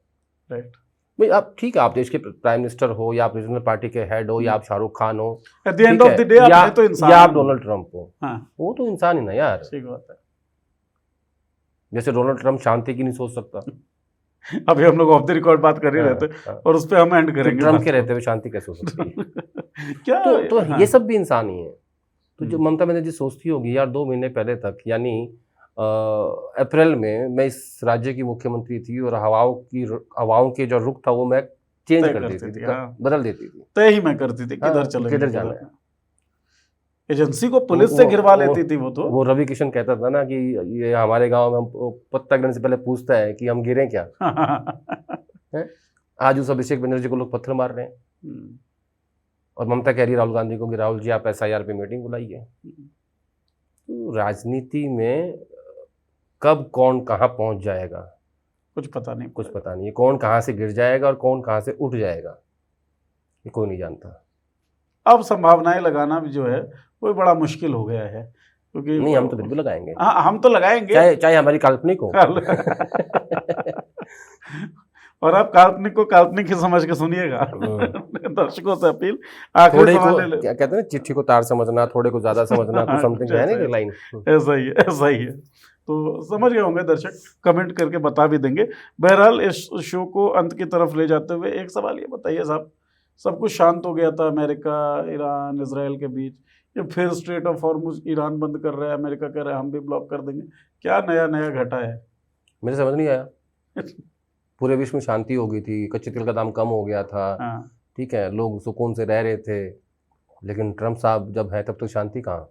राइट। भाई आप ठीक है, आप देश के प्राइम मिनिस्टर हो या आप रीजनल पार्टी के हेड हो या आप शाहरुख खान हो, एट द एंड ठीक ऑफ है, द डे आप हैं तो इंसान, या आप डोनाल्ड ट्रंप हो, हाँ, वो तो इंसान ही ना यार। ठीक बात है। जैसे डोनाल्ड ट्रंप शांति की नहीं सोच सकता, अभी हम लोग ऑफ द रिकॉर्ड बात कर ही हाँ, रहे थे हाँ। और उस पर हम एंड तो करेंगे ट्रंप बात के को। रहते हुए शांति कैसे हो सकती है? क्या तो हाँ, ये सब भी इंसान ही है। तो जो ममता बनर्जी सोचती होगी यार, 2 महीने पहले तक यानी अप्रैल में मैं इस राज्य की मुख्यमंत्री थी और हवाओं के जो रुख था वो मैं चेंज तय कर करती देती थी, थी, हाँ। बदल देती थी। तय ही मैं करती थी किधर हाँ, चलेंगे, किधर जाना है। एजेंसी को पुलिस से घिरवा लेती थी वो तो। वो रवि किशन कहता था ना कि ये हमारे गांव में वो पत्ता गिरने से पहले पूछता है कि हम गिरे क्या। है? आज उस अभिषेक बनर्जी को लोग पत्थर मार रहे हैं और ममता कह रही है राहुल गांधी को कि राहुल जी आप SIR पे मीटिंग बुलाइए। तो राजनीति में कब कौन कहाँ पहुंच जाएगा कुछ पता नहीं, कुछ पता नहीं है। कौन कहाँ से गिर जाएगा और कौन कहाँ से उठ जाएगा ये कोई नहीं जानता। अब संभावनाएं लगाना भी जो है वो बड़ा मुश्किल हो गया है, क्योंकि नहीं, हम तो बिल्कुल लगाएंगे। हाँ, हम तो लगाएंगे, चाहे हमारी काल्पनिक हो। और आप काल्पनिक को काल्पनिक ही समझ के सुनिएगा। दर्शकों से अपील, आखिरी थोड़े सवाल को ले ले। क्या कहते हैं ना, चिट्ठी को तार समझना, थोड़े को ज्यादा समझना, कुछ समथिंग है ना लाइन। ऐसा ही है, ऐसा ही है। तो समझ गए होंगे दर्शक, कमेंट करके बता भी देंगे। बहरहाल इस शो को अंत की तरफ ले जाते हुए एक सवाल ये बताइए साहब, सब कुछ शांत हो गया था अमेरिका, ईरान, इसराइल के बीच, ये फिर स्ट्रेट ऑफ हॉर्मुज ईरान बंद कर रहा है, अमेरिका कह रहा है हम भी ब्लॉक कर देंगे, क्या नया नया घटा है? मुझे समझ नहीं आया। पूरे विश्व में शांति हो गई थी, कच्चे तेल का दाम कम हो गया था, हाँ, ठीक है, लोग सुकून से रह रहे थे, लेकिन ट्रम्प साहब जब है तब तो शांति कहाँ।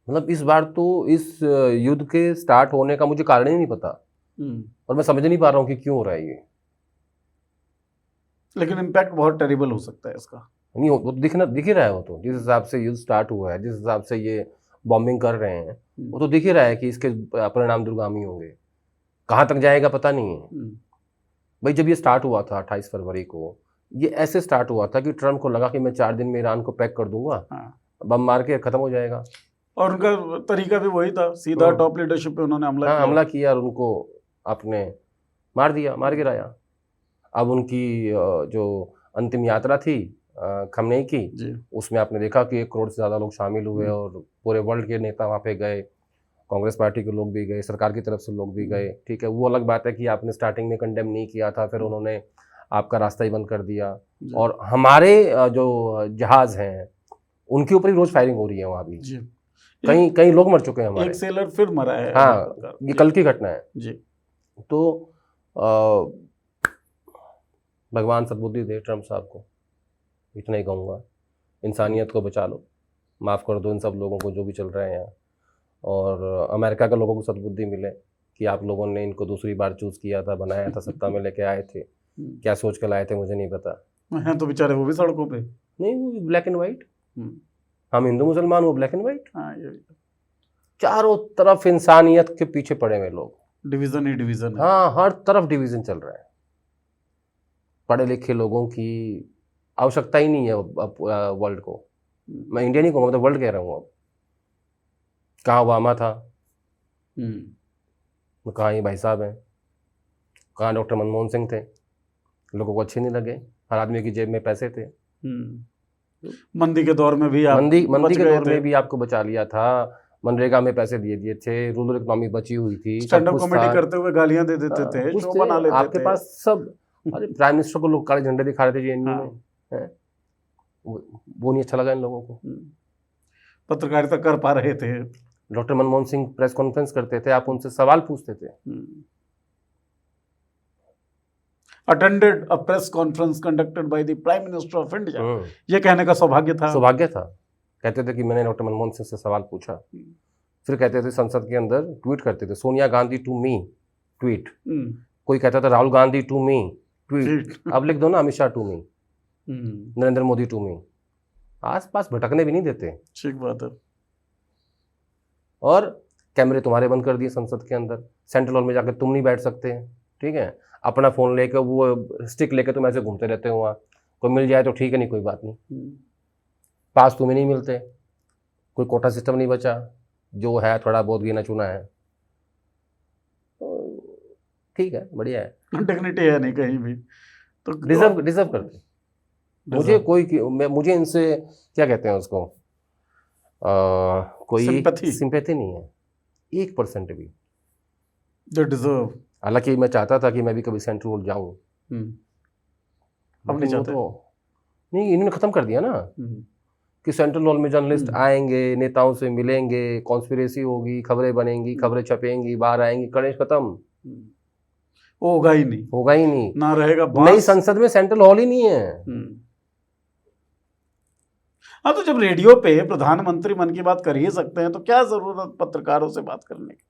मतलब इस बार तो इस युद्ध के स्टार्ट होने का मुझे कारण ही नहीं पता और मैं समझ नहीं पा रहा हूँ कि क्यों हो रहा है ये। लेकिन इम्पैक्ट बहुत टेरिबल हो सकता है इसका। नहीं, वो तो दिख ही रहा है। वो तो जिस हिसाब से युद्ध स्टार्ट हुआ है, जिस हिसाब से ये बॉम्बिंग कर रहे हैं, वो तो दिख ही रहा है कि इसके परिणाम दूरगामी होंगे। कहाँ तक जाएगा पता नहीं है। भाई जब ये स्टार्ट हुआ था 28 फरवरी को, ये ऐसे स्टार्ट हुआ था कि ट्रम्प को लगा कि मैं 4 दिन में ईरान को पैक कर दूंगा, बम मार के खत्म हो जाएगा। और उनका तरीका भी वही था, सीधा टॉप लीडरशिप पे उन्होंने हमला किया और उनको आपने मार दिया, मार गिराया। अब उनकी जो अंतिम यात्रा थी खमनेई की, उसमें आपने देखा कि 1 करोड़ से ज़्यादा लोग शामिल हुए और पूरे वर्ल्ड के नेता वहाँ पे गए, कांग्रेस पार्टी के लोग भी गए, सरकार की तरफ से लोग भी गए, ठीक है। वो अलग बात है कि आपने स्टार्टिंग में कंडेम नहीं किया था, फिर उन्होंने आपका रास्ता ही बंद कर दिया। और हमारे जो जहाज हैं उनके ऊपर ही रोज फायरिंग हो रही है वहाँ भी, कई लोग मर चुके हैं हमारे। एक सेलर फिर मरा है। हाँ, ये कल की घटना है जी। तो भगवान सद्बुद्धि दे ट्रम्प साहब को, इतना ही कहूँगा। इंसानियत को बचा लो, माफ़ कर दो इन सब लोगों को जो भी चल रहे हैं यहाँ, और अमेरिका के लोगों को सद्बुद्धि मिले कि आप लोगों ने इनको दूसरी बार चूज़ किया था, बनाया था, सत्ता में लेके आए थे, क्या सोच कर लाए थे मुझे नहीं पता। हैं तो बेचारे वो भी सड़कों पे। नहीं, वो ब्लैक एंड वाइट, हम हिंदू मुसलमान, वो ब्लैक एंड वाइट। हाँ, चारों तरफ इंसानियत के पीछे पड़े हुए लोग, डिवीजन ही डिवीजन है। हाँ, हर तरफ डिवीजन चल रहा है। पढ़े लिखे लोगों की आवश्यकता ही नहीं है वर्ल्ड को। मैं इंडिया नहीं कहूँगा, मतलब वर्ल्ड कह रहा हूँ। अब कहाँ ओबामा था, कहाँ ये भाई साहब हैं, कहाँ डॉक्टर मनमोहन सिंह थे, लोगों को अच्छे नहीं लगे। हर आदमी की जेब में पैसे थे। मंदी के दौर में भी मंदी के दौर में भी आपको बचा लिया था, मनरेगा में पैसे दिए थे, रूरल इकोनॉमी बची हुई थी, स्टैंड अप कॉमेडी करते हुए गालियां दे देते थे, शो बना लेते थे आपके पास सब। अरे प्राइम मिनिस्टर को लोग काले झंडे दिखा रहे थे जेएनयू में, वो नहीं अच्छा लगा इन लोगों को। पत्रकारिता कर पा रहे थे। Doctor Manmohan Singh press conference करते थे, आप उनसे सवाल पूछते थे। Attended a press conference conducted by the prime minister of India, ये कहने का सौभाग्य था। कहते थे कि मैंने डॉक्टर मनमोहन सिंह से सवाल पूछा। फिर कहते थे संसद के अंदर ट्वीट करते थे, Sonia Gandhi to me tweet. कोई कहता था Rahul Gandhi to me tweet. अब लिख दो ना Amit Shah to me, Narendra Modi to me. आसपास भटकने भी नहीं देते। ठीक बात है। और कैमरे तुम्हारे बंद कर दिए संसद के अंदर, सेंट्रल हॉल में जाकर तुम नहीं बैठ सकते, ठीक है। अपना फोन लेकर वो स्टिक लेकर तुम ऐसे घूमते रहते हो वहाँ, कोई मिल जाए तो ठीक है, नहीं कोई बात नहीं। पास तुम्हें नहीं मिलते, कोई कोटा सिस्टम नहीं बचा, जो है थोड़ा बहुत गिना चुना है, तो ठीक है, बढ़िया है। डिग्निटी है नहीं कहीं भी, तो डिजर्व करते। मुझे इनसे क्या कहते हैं उसको, कोई सिंपैथी नहीं है 1% भी। They deserve. हालांकि मैं चाहता था कि मैं भी कभी सेंट्रल हॉल जाऊं, अब नहीं चाहते? नहीं, इन्होंने खत्म कर दिया ना कि सेंट्रल हॉल में जर्नलिस्ट आएंगे, नेताओं से मिलेंगे, कॉन्स्पिरेसी होगी, खबरें बनेंगी, खबरें छपेंगी, बाहर आएंगी, गणेश खत्म। होगा ही नहीं ना रहेगा। नई संसद में सेंट्रल हॉल ही नहीं है। हाँ, तो जब रेडियो पे प्रधानमंत्री मन की बात कर ही सकते हैं तो क्या जरूरत पत्रकारों से बात करने की,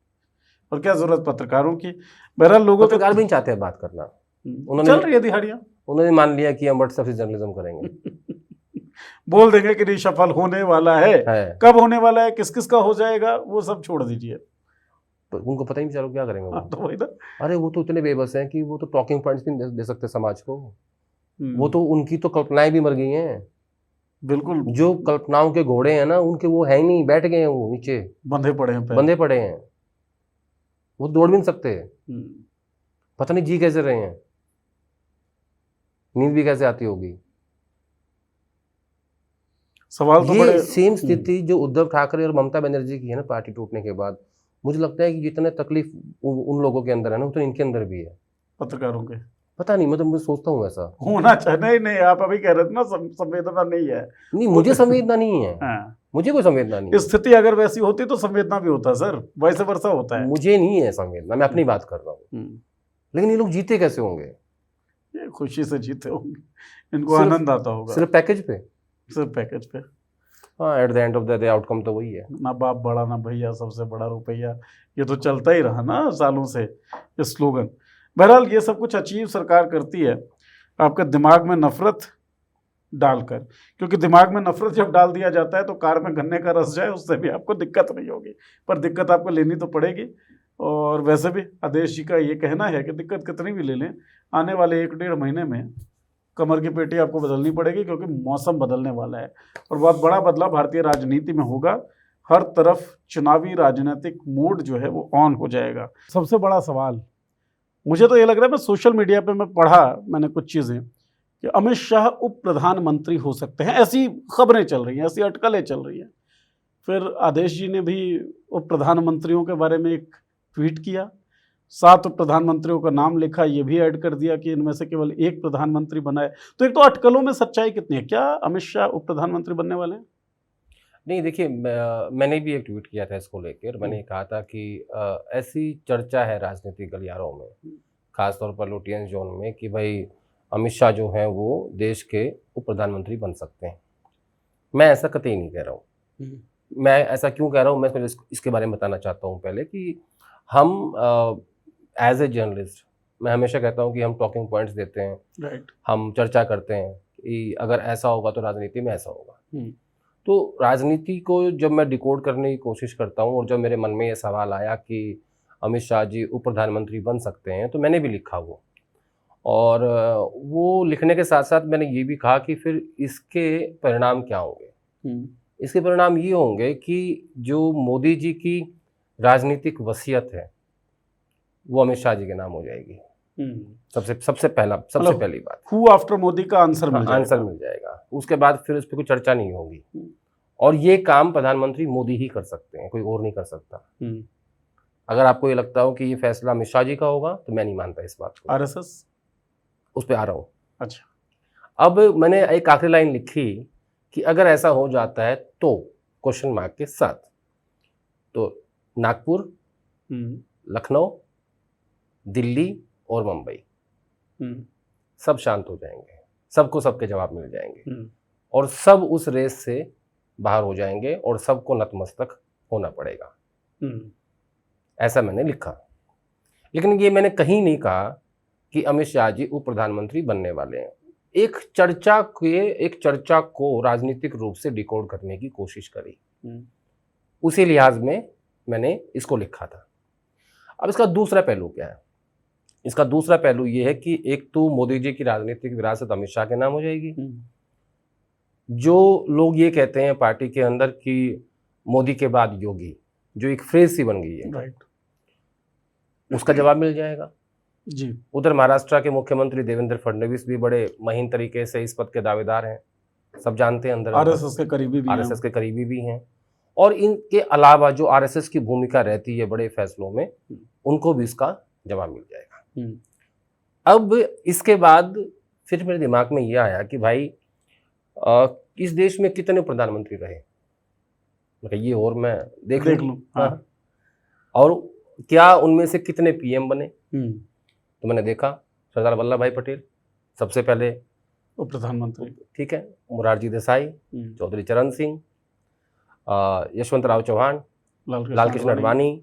और क्या जरूरत पत्रकारों की। बहरहाल लोगों पत्रकार भी नहीं चाहते हैं बात करना। उन्होंने चल रही है दिहाड़ियां, उन्होंने मान लिया कि हम व्हाट्सएप से जर्नलिज्म करेंगे। बोल देंगे कि रिशफल होने वाला है। कब होने वाला है, किस किस का हो जाएगा, वो सब छोड़ दीजिए, उनको पता ही नहीं चलो क्या करेंगे वो। तो वही ना। अरे वो तो इतने बेबस हैं कि वो तो टॉकिंग पॉइंट्स भी दे सकते समाज को। वो तो, उनकी तो कल्पनाएं भी मर गई हैं। बिल्कुल, जो कल्पनाओं के घोड़े हैं ना, उनके वो है ही नहीं, बैठ गए हैं, वो नीचे बंधे पड़े हैं, वो दौड़ भी नहीं सकते। पता नहीं जी कैसे रहे हैं, नींद भी कैसे आती होगी। सवाल तो बड़े। सेम स्थिति जो उद्धव ठाकरे और ममता बनर्जी की है ना पार्टी टूटने के बाद, मुझे लगता है कि जितने तकलीफ उन लोगों के अंदर है ना, उतने इनके अंदर भी है, पत्रकारों के। पता नहीं, मतलब मैं सोचता हूँ ऐसा होना चाहिए। नहीं, आप अभी कह रहे थे ना संवेदना नहीं है। नहीं, मुझे संवेदना नहीं है। हाँ। मुझे कोई संवेदना नहीं। स्थिति अगर वैसी होती तो संवेदना भी होता सर, वैसे वर्षा होता है। मुझे नहीं है संवेदना, मैं अपनी बात कर रहा हूँ। लेकिन ये लोग जीते कैसे होंगे? ये खुशी से जीते होंगे, इनको आनंद आता होगा। सिर्फ पैकेज पे। हाँ, at the end of the day outcome तो वही है। ना बाप बड़ा ना भैया, सबसे बड़ा रुपया, ये तो चलता ही रहा ना सालों से ये स्लोगन। बहरहाल ये सब कुछ अचीव सरकार करती है आपके दिमाग में नफरत डालकर, क्योंकि दिमाग में नफरत जब डाल दिया जाता है तो कार में गन्ने का रस जाए उससे भी आपको दिक्कत नहीं होगी, पर दिक्कत आपको लेनी तो पड़ेगी। और वैसे भी आदेश जी का ये कहना है कि दिक्कत कितनी भी ले लें, आने वाले 1-1.5 महीने में कमर की पेटी आपको बदलनी पड़ेगी, क्योंकि मौसम बदलने वाला है और बहुत बड़ा बदलाव भारतीय राजनीति में होगा। हर तरफ चुनावी राजनीतिक मूड जो है वो ऑन हो जाएगा। सबसे बड़ा सवाल मुझे तो ये लग रहा है, मैं सोशल मीडिया पे मैंने कुछ चीज़ें कि अमित शाह उप प्रधानमंत्री हो सकते हैं, ऐसी खबरें चल रही हैं, ऐसी अटकलें चल रही हैं। फिर आदेश जी ने भी उप प्रधानमंत्रियों के बारे में एक ट्वीट किया, 7 उप प्रधानमंत्रियों का नाम लिखा, ये भी ऐड कर दिया कि इनमें से केवल एक प्रधानमंत्री बना है। तो एक तो अटकलों में सच्चाई कितनी है? क्या अमित शाह उप प्रधानमंत्री बनने वाले हैं? नहीं, देखिए, मैंने भी एक ट्वीट किया था इसको लेकर। मैंने कहा था कि ऐसी चर्चा है राजनीतिक गलियारों में, खासतौर पर लुटियंस जोन में, कि भाई अमित शाह जो हैं वो देश के उप प्रधानमंत्री बन सकते हैं। मैं ऐसा कतई नहीं कह रहा हूँ। मैं ऐसा क्यों कह रहा हूँ, मैं इसके बारे में बताना चाहता हूँ पहले कि हम एज ए जर्नलिस्ट, मैं हमेशा कहता हूँ कि हम टॉकिंग पॉइंट्स देते हैं, राइट, हम चर्चा करते हैं कि अगर ऐसा होगा तो राजनीति में ऐसा होगा। तो राजनीति को जब मैं डिकोड करने की कोशिश करता हूँ और जब मेरे मन में ये सवाल आया कि अमित शाह जी उप प्रधानमंत्री बन सकते हैं, तो मैंने भी लिखा वो, और वो लिखने के साथ साथ मैंने ये भी कहा कि फिर इसके परिणाम क्या होंगे। इसके परिणाम ये होंगे कि जो मोदी जी की राजनीतिक वसीयत है वो अमित शाह जी के नाम हो जाएगी। सबसे पहली बात, हु आफ्टर मोदी का आंसर मिल जाएगा। उसके बाद फिर उस पर कोई चर्चा नहीं होगी, और ये काम प्रधानमंत्री मोदी ही कर सकते हैं, कोई और नहीं कर सकता। अगर आपको ये लगता हो कि ये फैसला अमित शाह जी का होगा, तो मैं नहीं मानता इस बात को। आरएसएस उस पर आ रहा हूँ। अच्छा, अब मैंने एक आखिरी लाइन लिखी कि अगर ऐसा हो जाता है तो क्वेश्चन मार्क के साथ, तो नागपुर, लखनऊ, दिल्ली और मुंबई सब शांत हो जाएंगे, सबको सबके जवाब मिल जाएंगे, और सब उस रेस से बाहर हो जाएंगे और सबको नतमस्तक होना पड़ेगा। ऐसा मैंने लिखा। लेकिन ये मैंने कहीं नहीं कहा कि अमित शाह जी उप प्रधानमंत्री बनने वाले हैं। एक चर्चा को राजनीतिक रूप से डिकोड करने की कोशिश करी। उसी लिहाज में मैंने इसको लिखा था। अब इसका दूसरा पहलू क्या है? इसका दूसरा पहलू ये है कि एक तो मोदी जी की राजनीतिक विरासत अमित शाह के नाम हो जाएगी। जो लोग ये कहते हैं पार्टी के अंदर कि मोदी के बाद योगी, जो एक फ्रेज सी बन गई है, राइट, उसका जवाब मिल जाएगा जी। उधर महाराष्ट्र के मुख्यमंत्री देवेंद्र फडणवीस भी बड़े महीन तरीके से इस पद के दावेदार हैं, सब जानते हैं। अंदर आरएसएस के करीबी भी हैं। आरएसएस के करीबी भी हैं। और इनके अलावा जो आरएसएस की भूमिका रहती है बड़े फैसलों में, उनको भी इसका जवाब मिल जाएगा। अब इसके बाद फिर मेरे दिमाग में ये आया कि भाई इस देश में कितने प्रधानमंत्री रहे, ये और मैं देख लूं। हाँ। और क्या उनमें से कितने पीएम बने? तो मैंने देखा सरदार वल्लभ भाई पटेल सबसे पहले उप प्रधानमंत्री, ठीक है, मुरारजी देसाई, चौधरी चरण सिंह, यशवंतराव चौहान, लाल कृष्ण आडवाणी।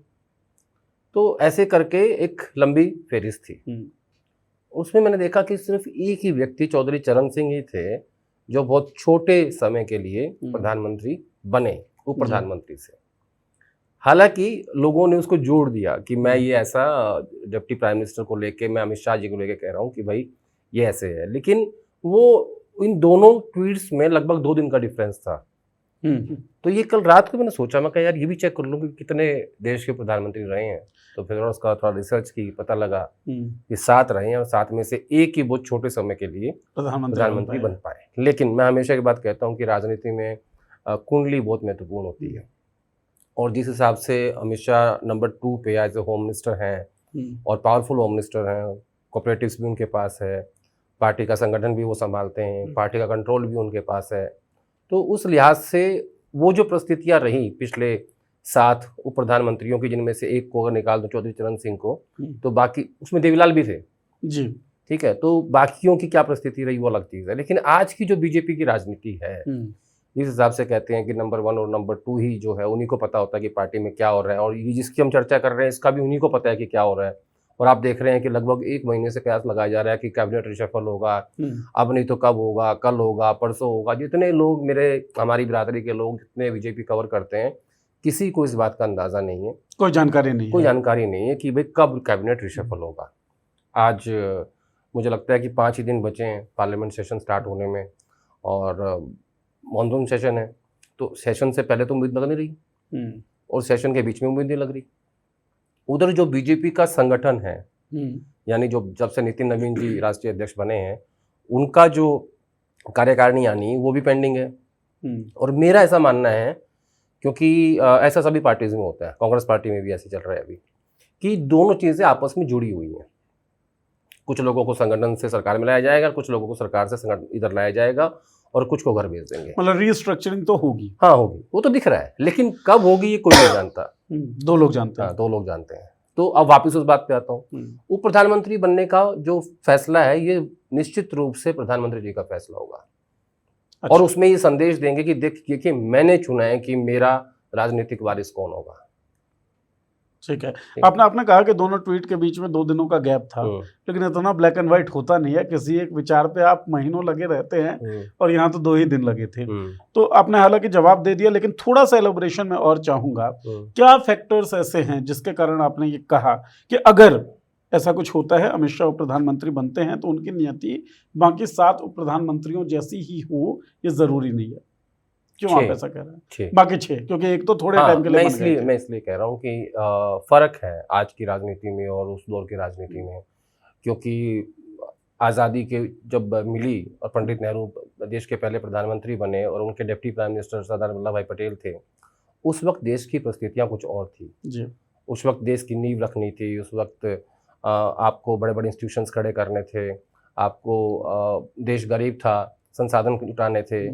तो ऐसे करके एक लंबी फेरिस्त थी। उसमें मैंने देखा कि सिर्फ एक ही व्यक्ति चौधरी चरण सिंह ही थे जो बहुत छोटे समय के लिए प्रधानमंत्री बने, उप प्रधानमंत्री से। हालांकि लोगों ने उसको जोड़ दिया कि मैं ये ऐसा डिप्टी प्राइम मिनिस्टर को लेके, मैं अमित शाह जी को लेके कह रहा हूँ कि भाई ये ऐसे है, लेकिन वो इन दोनों ट्वीट्स में लगभग 2 दिन का डिफरेंस था। तो ये कल रात को मैंने सोचा, मैं कहा यार ये भी चेक कर लूँ कि कितने देश के प्रधानमंत्री रहे हैं। तो फिर उसका थोड़ा रिसर्च की, पता लगा कि 7 रहे हैं और 7 में से एक ही बहुत छोटे समय के लिए प्रधानमंत्री बन पाए। लेकिन मैं हमेशा की बात कहता हूँ कि राजनीति में कुंडली बहुत महत्वपूर्ण होती है, और जिस हिसाब से अमित शाह नंबर 2 पे एज ए होम मिनिस्टर हैं और पावरफुल होम मिनिस्टर हैं, कोऑपरेटिव्स भी उनके पास है, पार्टी का संगठन भी वो संभालते हैं, पार्टी का कंट्रोल भी उनके पास है। तो उस लिहाज से वो जो परिस्थितियां रही पिछले 7 उप प्रधानमंत्रियों की, जिनमें से एक को अगर निकाल दो चौधरी चरण सिंह को, तो बाकी उसमें देवीलाल भी थे जी, ठीक है। तो बाकियों की क्या परिस्थिति रही वो अलग चीज है। लेकिन आज की जो बीजेपी की राजनीति है, इस हिसाब से कहते हैं कि नंबर 1 और नंबर 2 ही जो है उन्हीं को पता होता है कि पार्टी में क्या हो रहा है, और ये जिसकी हम चर्चा कर रहे हैं इसका भी उन्हीं को पता है कि क्या हो रहा है। और आप देख रहे हैं कि लगभग 1 महीने से कयास लगाया जा रहा है कि कैबिनेट रिशफल होगा, अब नहीं तो कब होगा, कल होगा, परसों होगा। जितने लोग हमारी बिरादरी के लोग जितने बीजेपी कवर करते हैं, किसी को इस बात का अंदाजा नहीं है, कोई जानकारी नहीं है कि भाई कब कैबिनेट रिशफल होगा। आज मुझे लगता है कि 5 ही दिन बचे हैं पार्लियामेंट सेशन स्टार्ट होने में, और मॉनसून सेशन है, तो सेशन से पहले तो उम्मीद लग नहीं रही और सेशन के बीच में उम्मीद नहीं लग रही। उधर जो बीजेपी का संगठन है, यानी जो जब से नितिन नवीन जी राष्ट्रीय अध्यक्ष बने हैं, उनका जो कार्यकारिणी यानी वो भी पेंडिंग है। और मेरा ऐसा मानना है, क्योंकि ऐसा सभी पार्टीज में होता है, कांग्रेस पार्टी में भी ऐसे चल रहा है अभी, कि दोनों चीजें आपस में जुड़ी हुई हैं। कुछ लोगों को संगठन से सरकार में लाया जाएगा, कुछ लोगों को सरकार से इधर लाया जाएगा, और कुछ को घर भेज देंगे। मतलब रीस्ट्रक्चरिंग तो होगी, हाँ होगी, वो तो दिख रहा है, लेकिन कब होगी ये कोई नहीं जानता। 2 लोग जानते हैं। हाँ, 2 लोग जानते हैं। तो अब वापस उस बात पे आता हूँ, उप प्रधानमंत्री बनने का जो फैसला है ये निश्चित रूप से प्रधानमंत्री जी का फैसला होगा। अच्छा। और उसमें ये संदेश देंगे कि देखिए कि मैंने चुना है कि मेरा राजनीतिक वारिस कौन होगा। ठीक है। आपने कहा कि दोनों ट्वीट के बीच में 2 दिनों का गैप था, लेकिन इतना ब्लैक एंड व्हाइट होता नहीं है। किसी एक विचार पे आप महीनों लगे रहते हैं, और यहाँ तो 2 ही दिन लगे थे। तो आपने हालांकि जवाब दे दिया, लेकिन थोड़ा सा एलोबरेशन में और चाहूंगा। क्या फैक्टर्स ऐसे हैं जिसके कारण आपने ये कहा कि अगर ऐसा कुछ होता है, अमित शाह उप प्रधानमंत्री बनते हैं, तो उनकी नियति बाकी 7 उप प्रधानमंत्रियों जैसी ही हो, ये जरूरी नहीं है? क्यों आप ऐसा कह रहे हैं? बाकी 6, क्योंकि एक तो थोड़े टाइम के लिए मैं इसलिए कह रहा हूँ कि फर्क है आज की राजनीति में और उस दौर की राजनीति में। क्योंकि आज़ादी के जब मिली और पंडित नेहरू देश के पहले प्रधानमंत्री बने और उनके deputy prime minister Sardar Vallabh भाई पटेल थे, उस वक्त देश की परिस्थितियाँ कुछ और थी जी। उस वक्त देश की नींव रखनी थी, उस वक्त आपको बड़े बड़े इंस्टीट्यूशंस खड़े करने थे, आपको देश गरीब था, संसाधन जुटाने थे।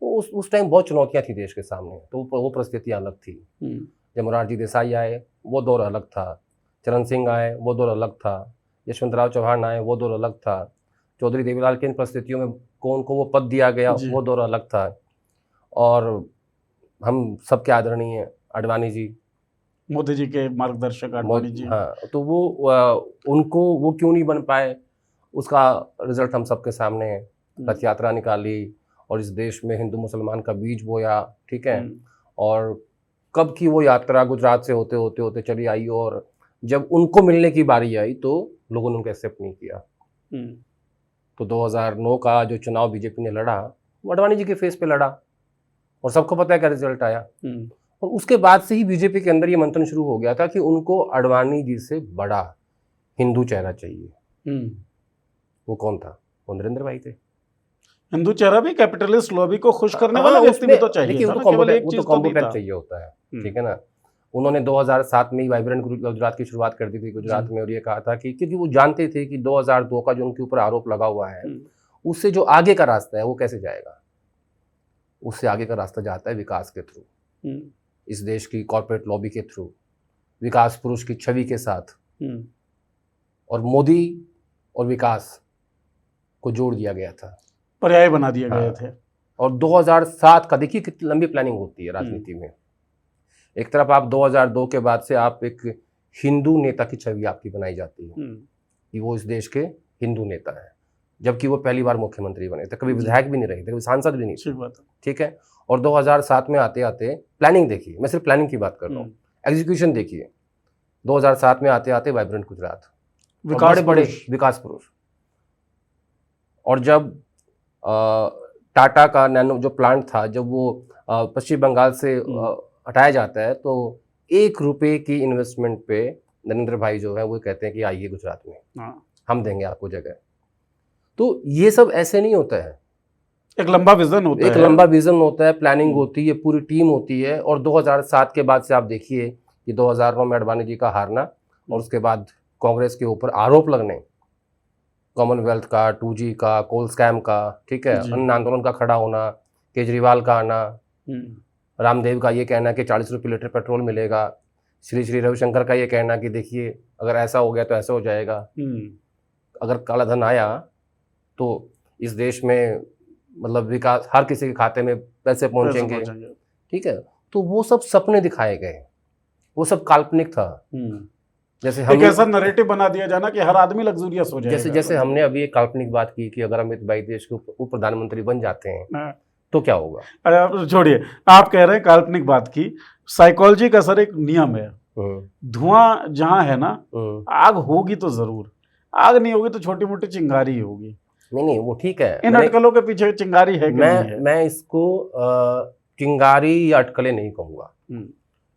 उस टाइम बहुत चुनौतियां थी देश के सामने, तो वो परिस्थितियां अलग थी। जब मुरारजी देसाई आए वो दौर अलग था, चरण सिंह आए वो दौर अलग था, यशवंतराव चौहान आए वो दौर अलग था, चौधरी देवीलाल की इन परिस्थितियों में कौन को वो पद दिया गया वो दौर अलग था। और हम सबके आदरणीय आडवाणी जी, मोदी जी के मार्गदर्शक आडवाणी जी, हाँ, तो वो उनको वो क्यों नहीं बन पाए, उसका रिजल्ट हम सबके सामने है। रथ यात्रा निकाली और इस देश में हिंदू मुसलमान का बीज बोया, ठीक है। और कब की वो यात्रा गुजरात से होते होते होते चली आई और जब उनको मिलने की बारी आई तो लोगों ने उनको एक्सेप्ट नहीं किया। तो 2009 का जो चुनाव बीजेपी ने लड़ा वो अडवाणी जी के फेस पे लड़ा और सबको पता है क्या रिजल्ट आया। और उसके बाद से ही बीजेपी के अंदर ये मंथन शुरू हो गया था कि उनको अडवाणी जी से बड़ा हिंदू चेहरा चाहिए। वो कौन था? वो नरेंद्र भाई थे। हिंदू चेहरा भी कैपिटलिस्ट लॉबी को खुश करने वाला व्यक्ति भी तो चाहिए देखिए, था वो ना, तो केवल एक चीज तो कॉम्बो नहीं पैक था। चाहिए होता है, ठीक है ना। उन्होंने 2007 में ही वाइब्रेंट गुजरात की शुरुआत कर दी थी गुजरात में, और ये कहा था कि क्योंकि वो जानते थे कि 2002 का जो उनके ऊपर आरोप लगा हुआ है उससे जो आगे का रास्ता है वो कैसे जाएगा। उससे आगे का रास्ता जाता है विकास के थ्रू, इस देश की कॉर्पोरेट लॉबी के थ्रू, विकास पुरुष की छवि के साथ। और मोदी और विकास को जोड़ दिया गया था, पर्याय बना दिए गए थे। और 2007 का देखिए कितनी लंबी प्लानिंग होती है राजनीति में। एक तरफ आप 2002 के बाद से आप एक हिंदू नेता की छवि आपकी बनाई जाती है कि वो इस देश के हिंदू नेता है, जबकि वो पहली बार मुख्यमंत्री बने थे, कभी विधायक भी नहीं रहे थे, कभी सांसद भी नहीं थे, ठीक है। और 2007 में आते आते प्लानिंग देखिए, मैं सिर्फ प्लानिंग की बात कर रहा हूँ, एग्जीक्यूशन देखिए। 2007 में आते आते वाइब्रेंट गुजरात, बड़े बड़े विकास पुरुष। और जब टाटा का नैनो जो प्लांट था, जब वो पश्चिम बंगाल से हटाया जाता है तो 1 रुपए की इन्वेस्टमेंट पे नरेंद्र भाई जो है वो कहते हैं कि आइए गुजरात में, हम देंगे आपको जगह। तो ये सब ऐसे नहीं होता है, एक लंबा विजन होता है, एक लंबा विजन होता है, प्लानिंग होती है, पूरी टीम होती है। और 2007 के बाद से आप देखिए कि 2009 में अडवाणी जी का हारना और उसके बाद कांग्रेस के ऊपर आरोप लगने, कॉमनवेल्थ का, 2G का, कोल स्कैम का, ठीक है, अन्न आंदोलन का खड़ा होना, केजरीवाल का आना, रामदेव का ये कहना कि 40 रुपये लीटर पेट्रोल मिलेगा, श्री रविशंकर का ये कहना कि देखिए अगर ऐसा हो गया तो ऐसा हो जाएगा, अगर काला धन आया तो इस देश में मतलब विकास हर किसी के खाते में पैसे पहुंचेंगे, ठीक है। तो वो सब सपने दिखाए गए, वो सब काल्पनिक था। जैसे हम ऐसा नैरेटिव बना दिया जाना कि हर आदमी लग्जूरियस हो जाएगा। जैसे हमने अभी एक काल्पनिक बात की कि अगर अमित भाई देश के उप प्रधानमंत्री बन जाते हैं तो क्या होगा। अरे छोड़िए, आप कह रहे हैं काल्पनिक बात की, साइकोलॉजी का सर एक नियम है, धुआं जहां है ना, आग होगी तो जरूर, आग नहीं होगी तो छोटी मोटी चिंगारी होगी। नहीं वो ठीक है, इन अटकलों के पीछे चिंगारी है कि नहीं है? मैं इसको चिंगारी या अटकलें नहीं कहूँगा।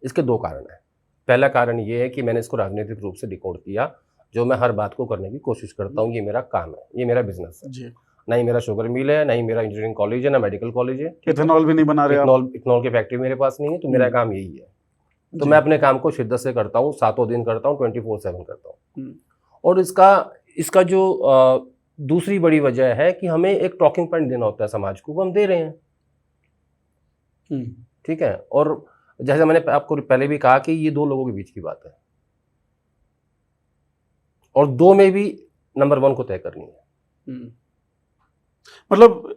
इसके 2 कारण है। पहला कारण ये है कि मैंने इसको राजनीतिक रूप से डिकोड किया, जो मैं हर बात को करने की कोशिश करता हूँ। ये मेरा काम है, ये मेरा बिजनेस है जी। ना ही मेरा शुगर मिल है, ना ही मेरा इंजीनियरिंग कॉलेज है, ना मेडिकल कॉलेज है, इथेनॉल भी नहीं बना रहे, इथेनॉल की फैक्ट्री मेरे पास नहीं है। तो मेरा काम यही है, तो मैं अपने काम को शिद्दत से करता हूँ, 7 दिन करता हूँ, 24/7 करता हूँ। और इसका जो दूसरी बड़ी वजह है कि हमें एक टॉकिंग पॉइंट देना होता है समाज को, वो हम दे रहे हैं, ठीक है। और जैसे मैंने आपको पहले भी कहा कि ये 2 लोगों के बीच की बात है और 2 में भी नंबर 1 को तय करनी है। मतलब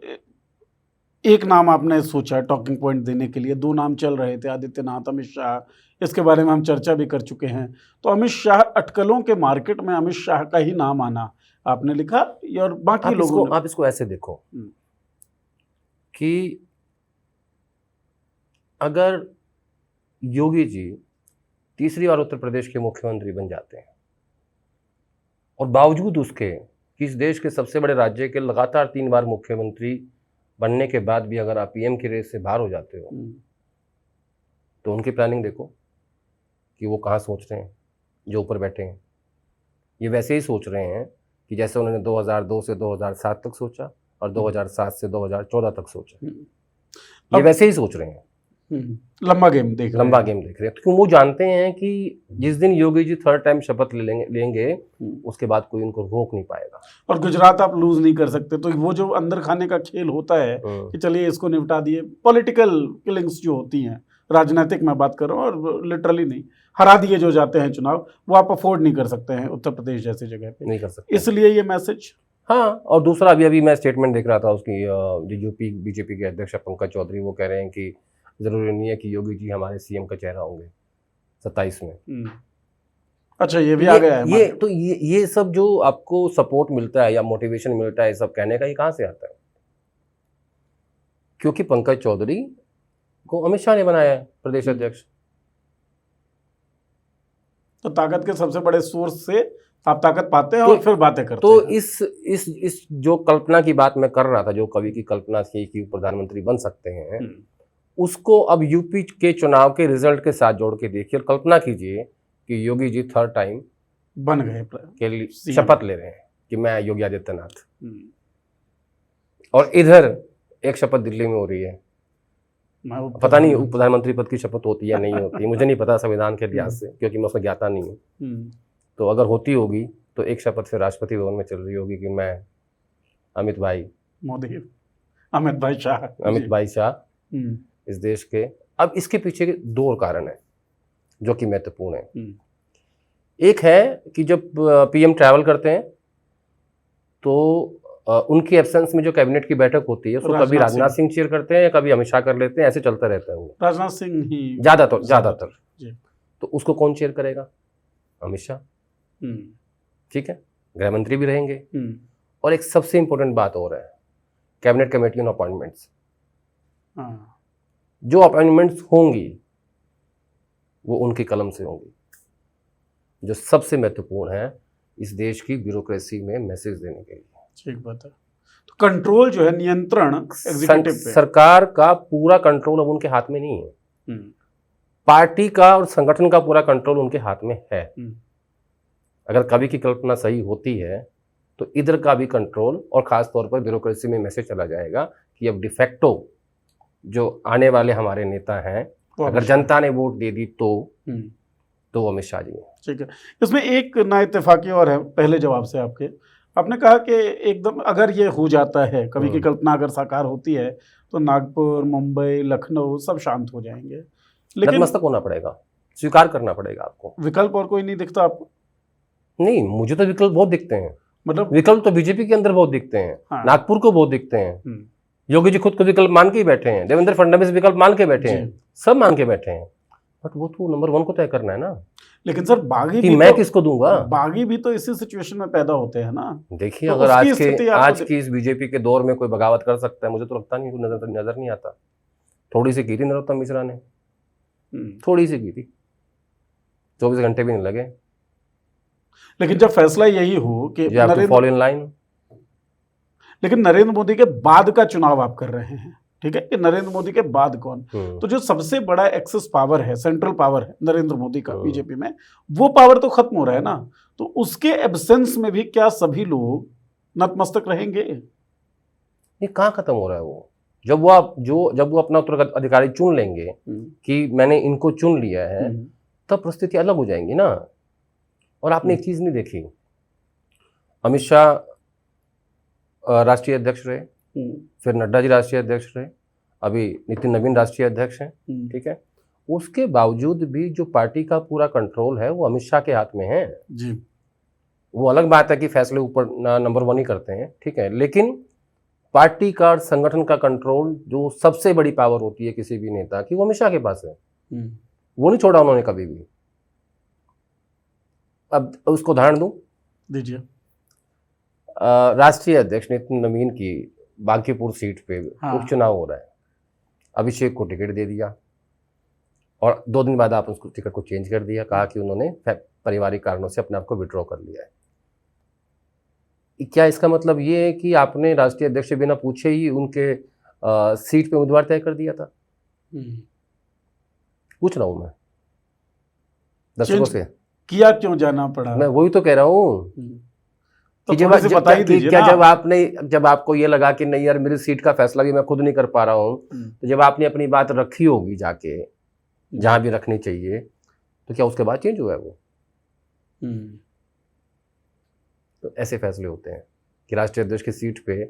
एक नाम आपने सोचा टॉकिंग पॉइंट देने के लिए, 2 नाम चल रहे थे, आदित्यनाथ, अमित शाह, इसके बारे में हम चर्चा भी कर चुके हैं। तो अमित शाह, अटकलों के मार्केट में अमित शाह का ही नाम आना आपने लिखा, और बाकी लोगों आप इसको ऐसे देखो कि अगर योगी जी तीसरी बार उत्तर प्रदेश के मुख्यमंत्री बन जाते हैं और बावजूद उसके कि इस देश के सबसे बड़े राज्य के लगातार 3 बार मुख्यमंत्री बनने के बाद भी अगर आप पीएम की रेस से बाहर हो जाते हो तो उनकी प्लानिंग देखो कि वो कहाँ सोच रहे हैं जो ऊपर बैठे हैं। ये वैसे ही सोच रहे हैं कि जैसे उन्होंने 2002 से 2007 तक सोचा और 2007 से 2014 तक सोचा, ये वैसे ही सोच रहे हैं। लंबा गेम देख रहे हैं, क्योंकि वो जानते हैं कि जिस दिन योगी जी 3rd टाइम शपथ लेंगे उसके बाद कोई उनको रोक नहीं पाएगा। और गुजरात आप लूज नहीं कर सकते। तो वो जो अंदर खाने का खेल होता है कि चलिए इसको निपटा दिए, पॉलिटिकल किलिंग्स जो होती हैं, राजनीतिक मैं बात कर रहा हूँ और लिटरली नहीं, हरा दिए जो जाते हैं चुनाव, वो आप अफोर्ड नहीं कर सकते हैं उत्तर प्रदेश जैसी जगह पे, नहीं कर सकते, इसलिए ये मैसेज। हाँ, और दूसरा अभी मैं स्टेटमेंट देख रहा था उसकी, जो यूपी बीजेपी के अध्यक्ष पंकज चौधरी, वो कह रहे हैं कि जरूरी नहीं है कि योगी जी हमारे सीएम का चेहरा होंगे 27 में। अच्छा, ये भी आ गया है। ये सब जो आपको सपोर्ट मिलता है या मोटिवेशन मिलता है सब कहने का, ये कहाँ से आता है? क्योंकि पंकज चौधरी को अमित शाह ने बनाया है प्रदेश अध्यक्ष। तो ताकत के सबसे बड़े सोर्स से आप ताकत पाते हैं और फिर बातें करते तो हैं। इस जो कल्पना की बात मैं कर रहा था, जो कवि की कल्पना थी कि प्रधानमंत्री बन सकते हैं, उसको अब यूपी के चुनाव के रिजल्ट के साथ जोड़ के देखिए और कल्पना कीजिए कि योगी जी थर्ड टाइम बन गए के लिए शपथ ले रहे हैं कि मैं योगी आदित्यनाथ, और इधर एक शपथ दिल्ली में हो रही है। पता नहीं प्रधानमंत्री पद की शपथ होती है या नहीं होती, मुझे नहीं पता संविधान के लिहाज से, क्योंकि मैं उसमें ज्ञाता नहीं हूँ। तो अगर होती होगी तो एक शपथ फिर राष्ट्रपति भवन में चल रही होगी कि मैं अमित भाई शाह इस देश के। अब इसके पीछे के दो कारण है जो कि महत्वपूर्ण है। एक है कि जब पीएम ट्रैवल करते हैं तो उनकी एब्सेंस में जो कैबिनेट की बैठक होती है उसको कभी राजनाथ सिंह चेयर करते हैं या कभी अमित शाह कर लेते हैं, ऐसे चलता रहता है। वो राजनाथ सिंह ही ज्यादातर। तो उसको कौन चेयर करेगा? अमित शाह। ठीक है, गृह मंत्री भी रहेंगे। और एक सबसे इंपॉर्टेंट बात और है, कैबिनेट कमेटी ऑन अपॉइंटमेंट्स। जो अपॉइंटमेंट्स होंगी वो उनकी कलम से होंगी, जो सबसे महत्वपूर्ण है इस देश की ब्यूरोक्रेसी में मैसेज देने के लिए। ठीक बात है। तो कंट्रोल जो है, नियंत्रण एग्जीक्यूटिव पे, सरकार का पूरा कंट्रोल अब उनके हाथ में नहीं है। पार्टी का और संगठन का पूरा कंट्रोल उनके हाथ में है। अगर कभी की कल्पना सही होती है तो इधर का भी कंट्रोल और खास तौर पर ब्यूरोक्रेसी में मैसेज चला जाएगा कि अब डिफेक्टो जो आने वाले हमारे नेता हैं, अगर जनता ने वोट दे दी तो अमित शाह जी हैं। ठीक है। इसमें एक ना इत्तेफाकी और है पहले जवाब से आपने कहा कि एकदम अगर ये हो जाता है, कभी की कल्पना अगर साकार होती है तो नागपुर, मुंबई, लखनऊ सब शांत हो जाएंगे। लेकिन नतमस्तक होना पड़ेगा, स्वीकार करना पड़ेगा आपको। विकल्प और कोई नहीं दिखता आपको? नहीं, मुझे तो विकल्प बहुत दिखते हैं। मतलब विकल्प तो बीजेपी के अंदर बहुत दिखते हैं। हाँ। नागपुर को बहुत दिखते हैं। योगी जी खुद को विकल्प मान के ही बैठे हैं, देवेंद्र फडणवीस विकल्प मान के बैठे हैं, सब मान के बैठे हैं। बट वो तो नंबर 1 को तय करना है ना। लेकिन सर बागी भी मैं किसको दूंगा? बागी भी तो इसी सिचुएशन में पैदा होते हैं ना। देखिए, अगर आज की इस बीजेपी के दौर में कोई बगावत कर सकता है, मुझे तो लगता नहीं, नजर नहीं आता। थोड़ी सी की थी नरोत्तम मिश्रा ने, थोड़ी सी की थी, 24 घंटे भी नहीं लगे। लेकिन जब फैसला यही हो कि फॉल इन लाइन, लेकिन नरेंद्र मोदी के बाद का चुनाव आप कर रहे हैं, ठीक है, कि नरेंद्र मोदी के बाद कौन, तो जो सबसे बड़ा एक्सेस पावर है, सेंट्रल पावर है नरेंद्र मोदी का बीजेपी में, वो पावर तो खत्म हो रहा है ना। तो उसके एब्सेंस में भी क्या सभी लोग नतमस्तक रहेंगे? ये कहाँ खत्म हो रहा है? वो जब वो अपना उत्तराधिकारी चुन लेंगे कि मैंने इनको चुन लिया है, तब परिस्थिति अलग हो जाएंगी ना। और आपने एक चीज नहीं देखी, अमित शाह राष्ट्रीय अध्यक्ष रहे, फिर नड्डा जी राष्ट्रीय अध्यक्ष रहे, अभी नितिन नवीन राष्ट्रीय अध्यक्ष हैं, ठीक है। उसके बावजूद भी जो पार्टी का पूरा कंट्रोल है वो अमित शाह के हाथ में है जी। वो अलग बात है कि फैसले ऊपर नंबर 1 ही करते हैं, ठीक है, लेकिन पार्टी का और संगठन का कंट्रोल जो सबसे बड़ी पावर होती है किसी भी नेता की, वो अमित शाह के पास है। वो नहीं छोड़ा उन्होंने कभी भी। अब उसको उदाहरण दूं, दीजिए। राष्ट्रीय अध्यक्ष नितिन नवीन की बांकीपुर सीट पे उपचुनाव हो रहा है, अभिषेक को टिकट दे दिया और 2 दिन बाद आप उसको टिकट को चेंज कर दिया, कहा कि उन्होंने पारिवारिक कारणों से अपने आप को विड्रॉ कर लिया है। क्या इसका मतलब ये है कि आपने राष्ट्रीय अध्यक्ष से बिना पूछे ही उनके सीट पे उम्मीदवार तय कर दिया था? पूछ रहा हूं मैं दर्शकों से, किया क्यों जाना पड़ा? मैं वही तो कह रहा हूँ तो जब आपको ये लगा कि नहीं यार, मेरी सीट का फैसला भी मैं खुद नहीं कर पा रहा हूँ, तो जब आपने अपनी बात रखी होगी जाके जहां भी रखनी चाहिए, तो क्या उसके बाद चेंज हुआ है वो? तो ऐसे फैसले होते हैं कि राष्ट्रीय अध्यक्ष की सीट पे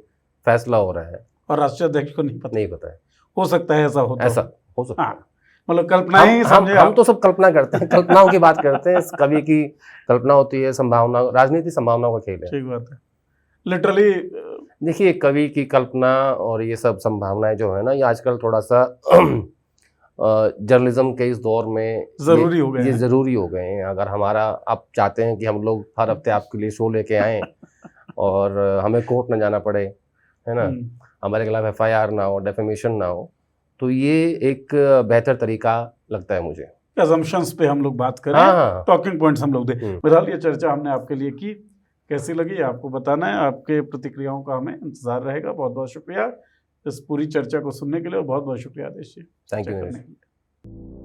फैसला हो रहा है और राष्ट्रीय अध्यक्ष को नहीं पता है। हो सकता है ऐसा हो सकता है। मतलब कल्पना ही समझे, हम तो सब कल्पना करते हैं, कल्पनाओं की बात करते हैं। कभी की कल्पना होती है, संभावना, राजनीति संभावनाओं का खेल है। ठीक बात है। लिटरली देखिए, कवि की कल्पना और ये सब संभावनाएं जो है ना, ये आजकल थोड़ा सा जर्नलिज्म के इस दौर में जरूरी हो गए, ये जरूरी हो गए हैं। अगर हमारा आप चाहते हैं कि हम लोग हर हफ्ते आपके लिए शो लेके आएँ और हमें कोर्ट न जाना पड़े, है ना, हमारे खिलाफ FIR ना हो, डेफेमेशन ना हो, तो ये एक बेहतर तरीका लगता है मुझे। assumptions पे हम लोग बात करें, हाँ। टॉकिंग पॉइंट्स हम लोग दें। बहरहाल ये चर्चा हमने आपके लिए की, कैसी लगी आपको बताना है, आपके प्रतिक्रियाओं का हमें इंतजार रहेगा। बहुत बहुत शुक्रिया इस पूरी चर्चा को सुनने के लिए और बहुत बहुत शुक्रिया आदेश जी। Thank you.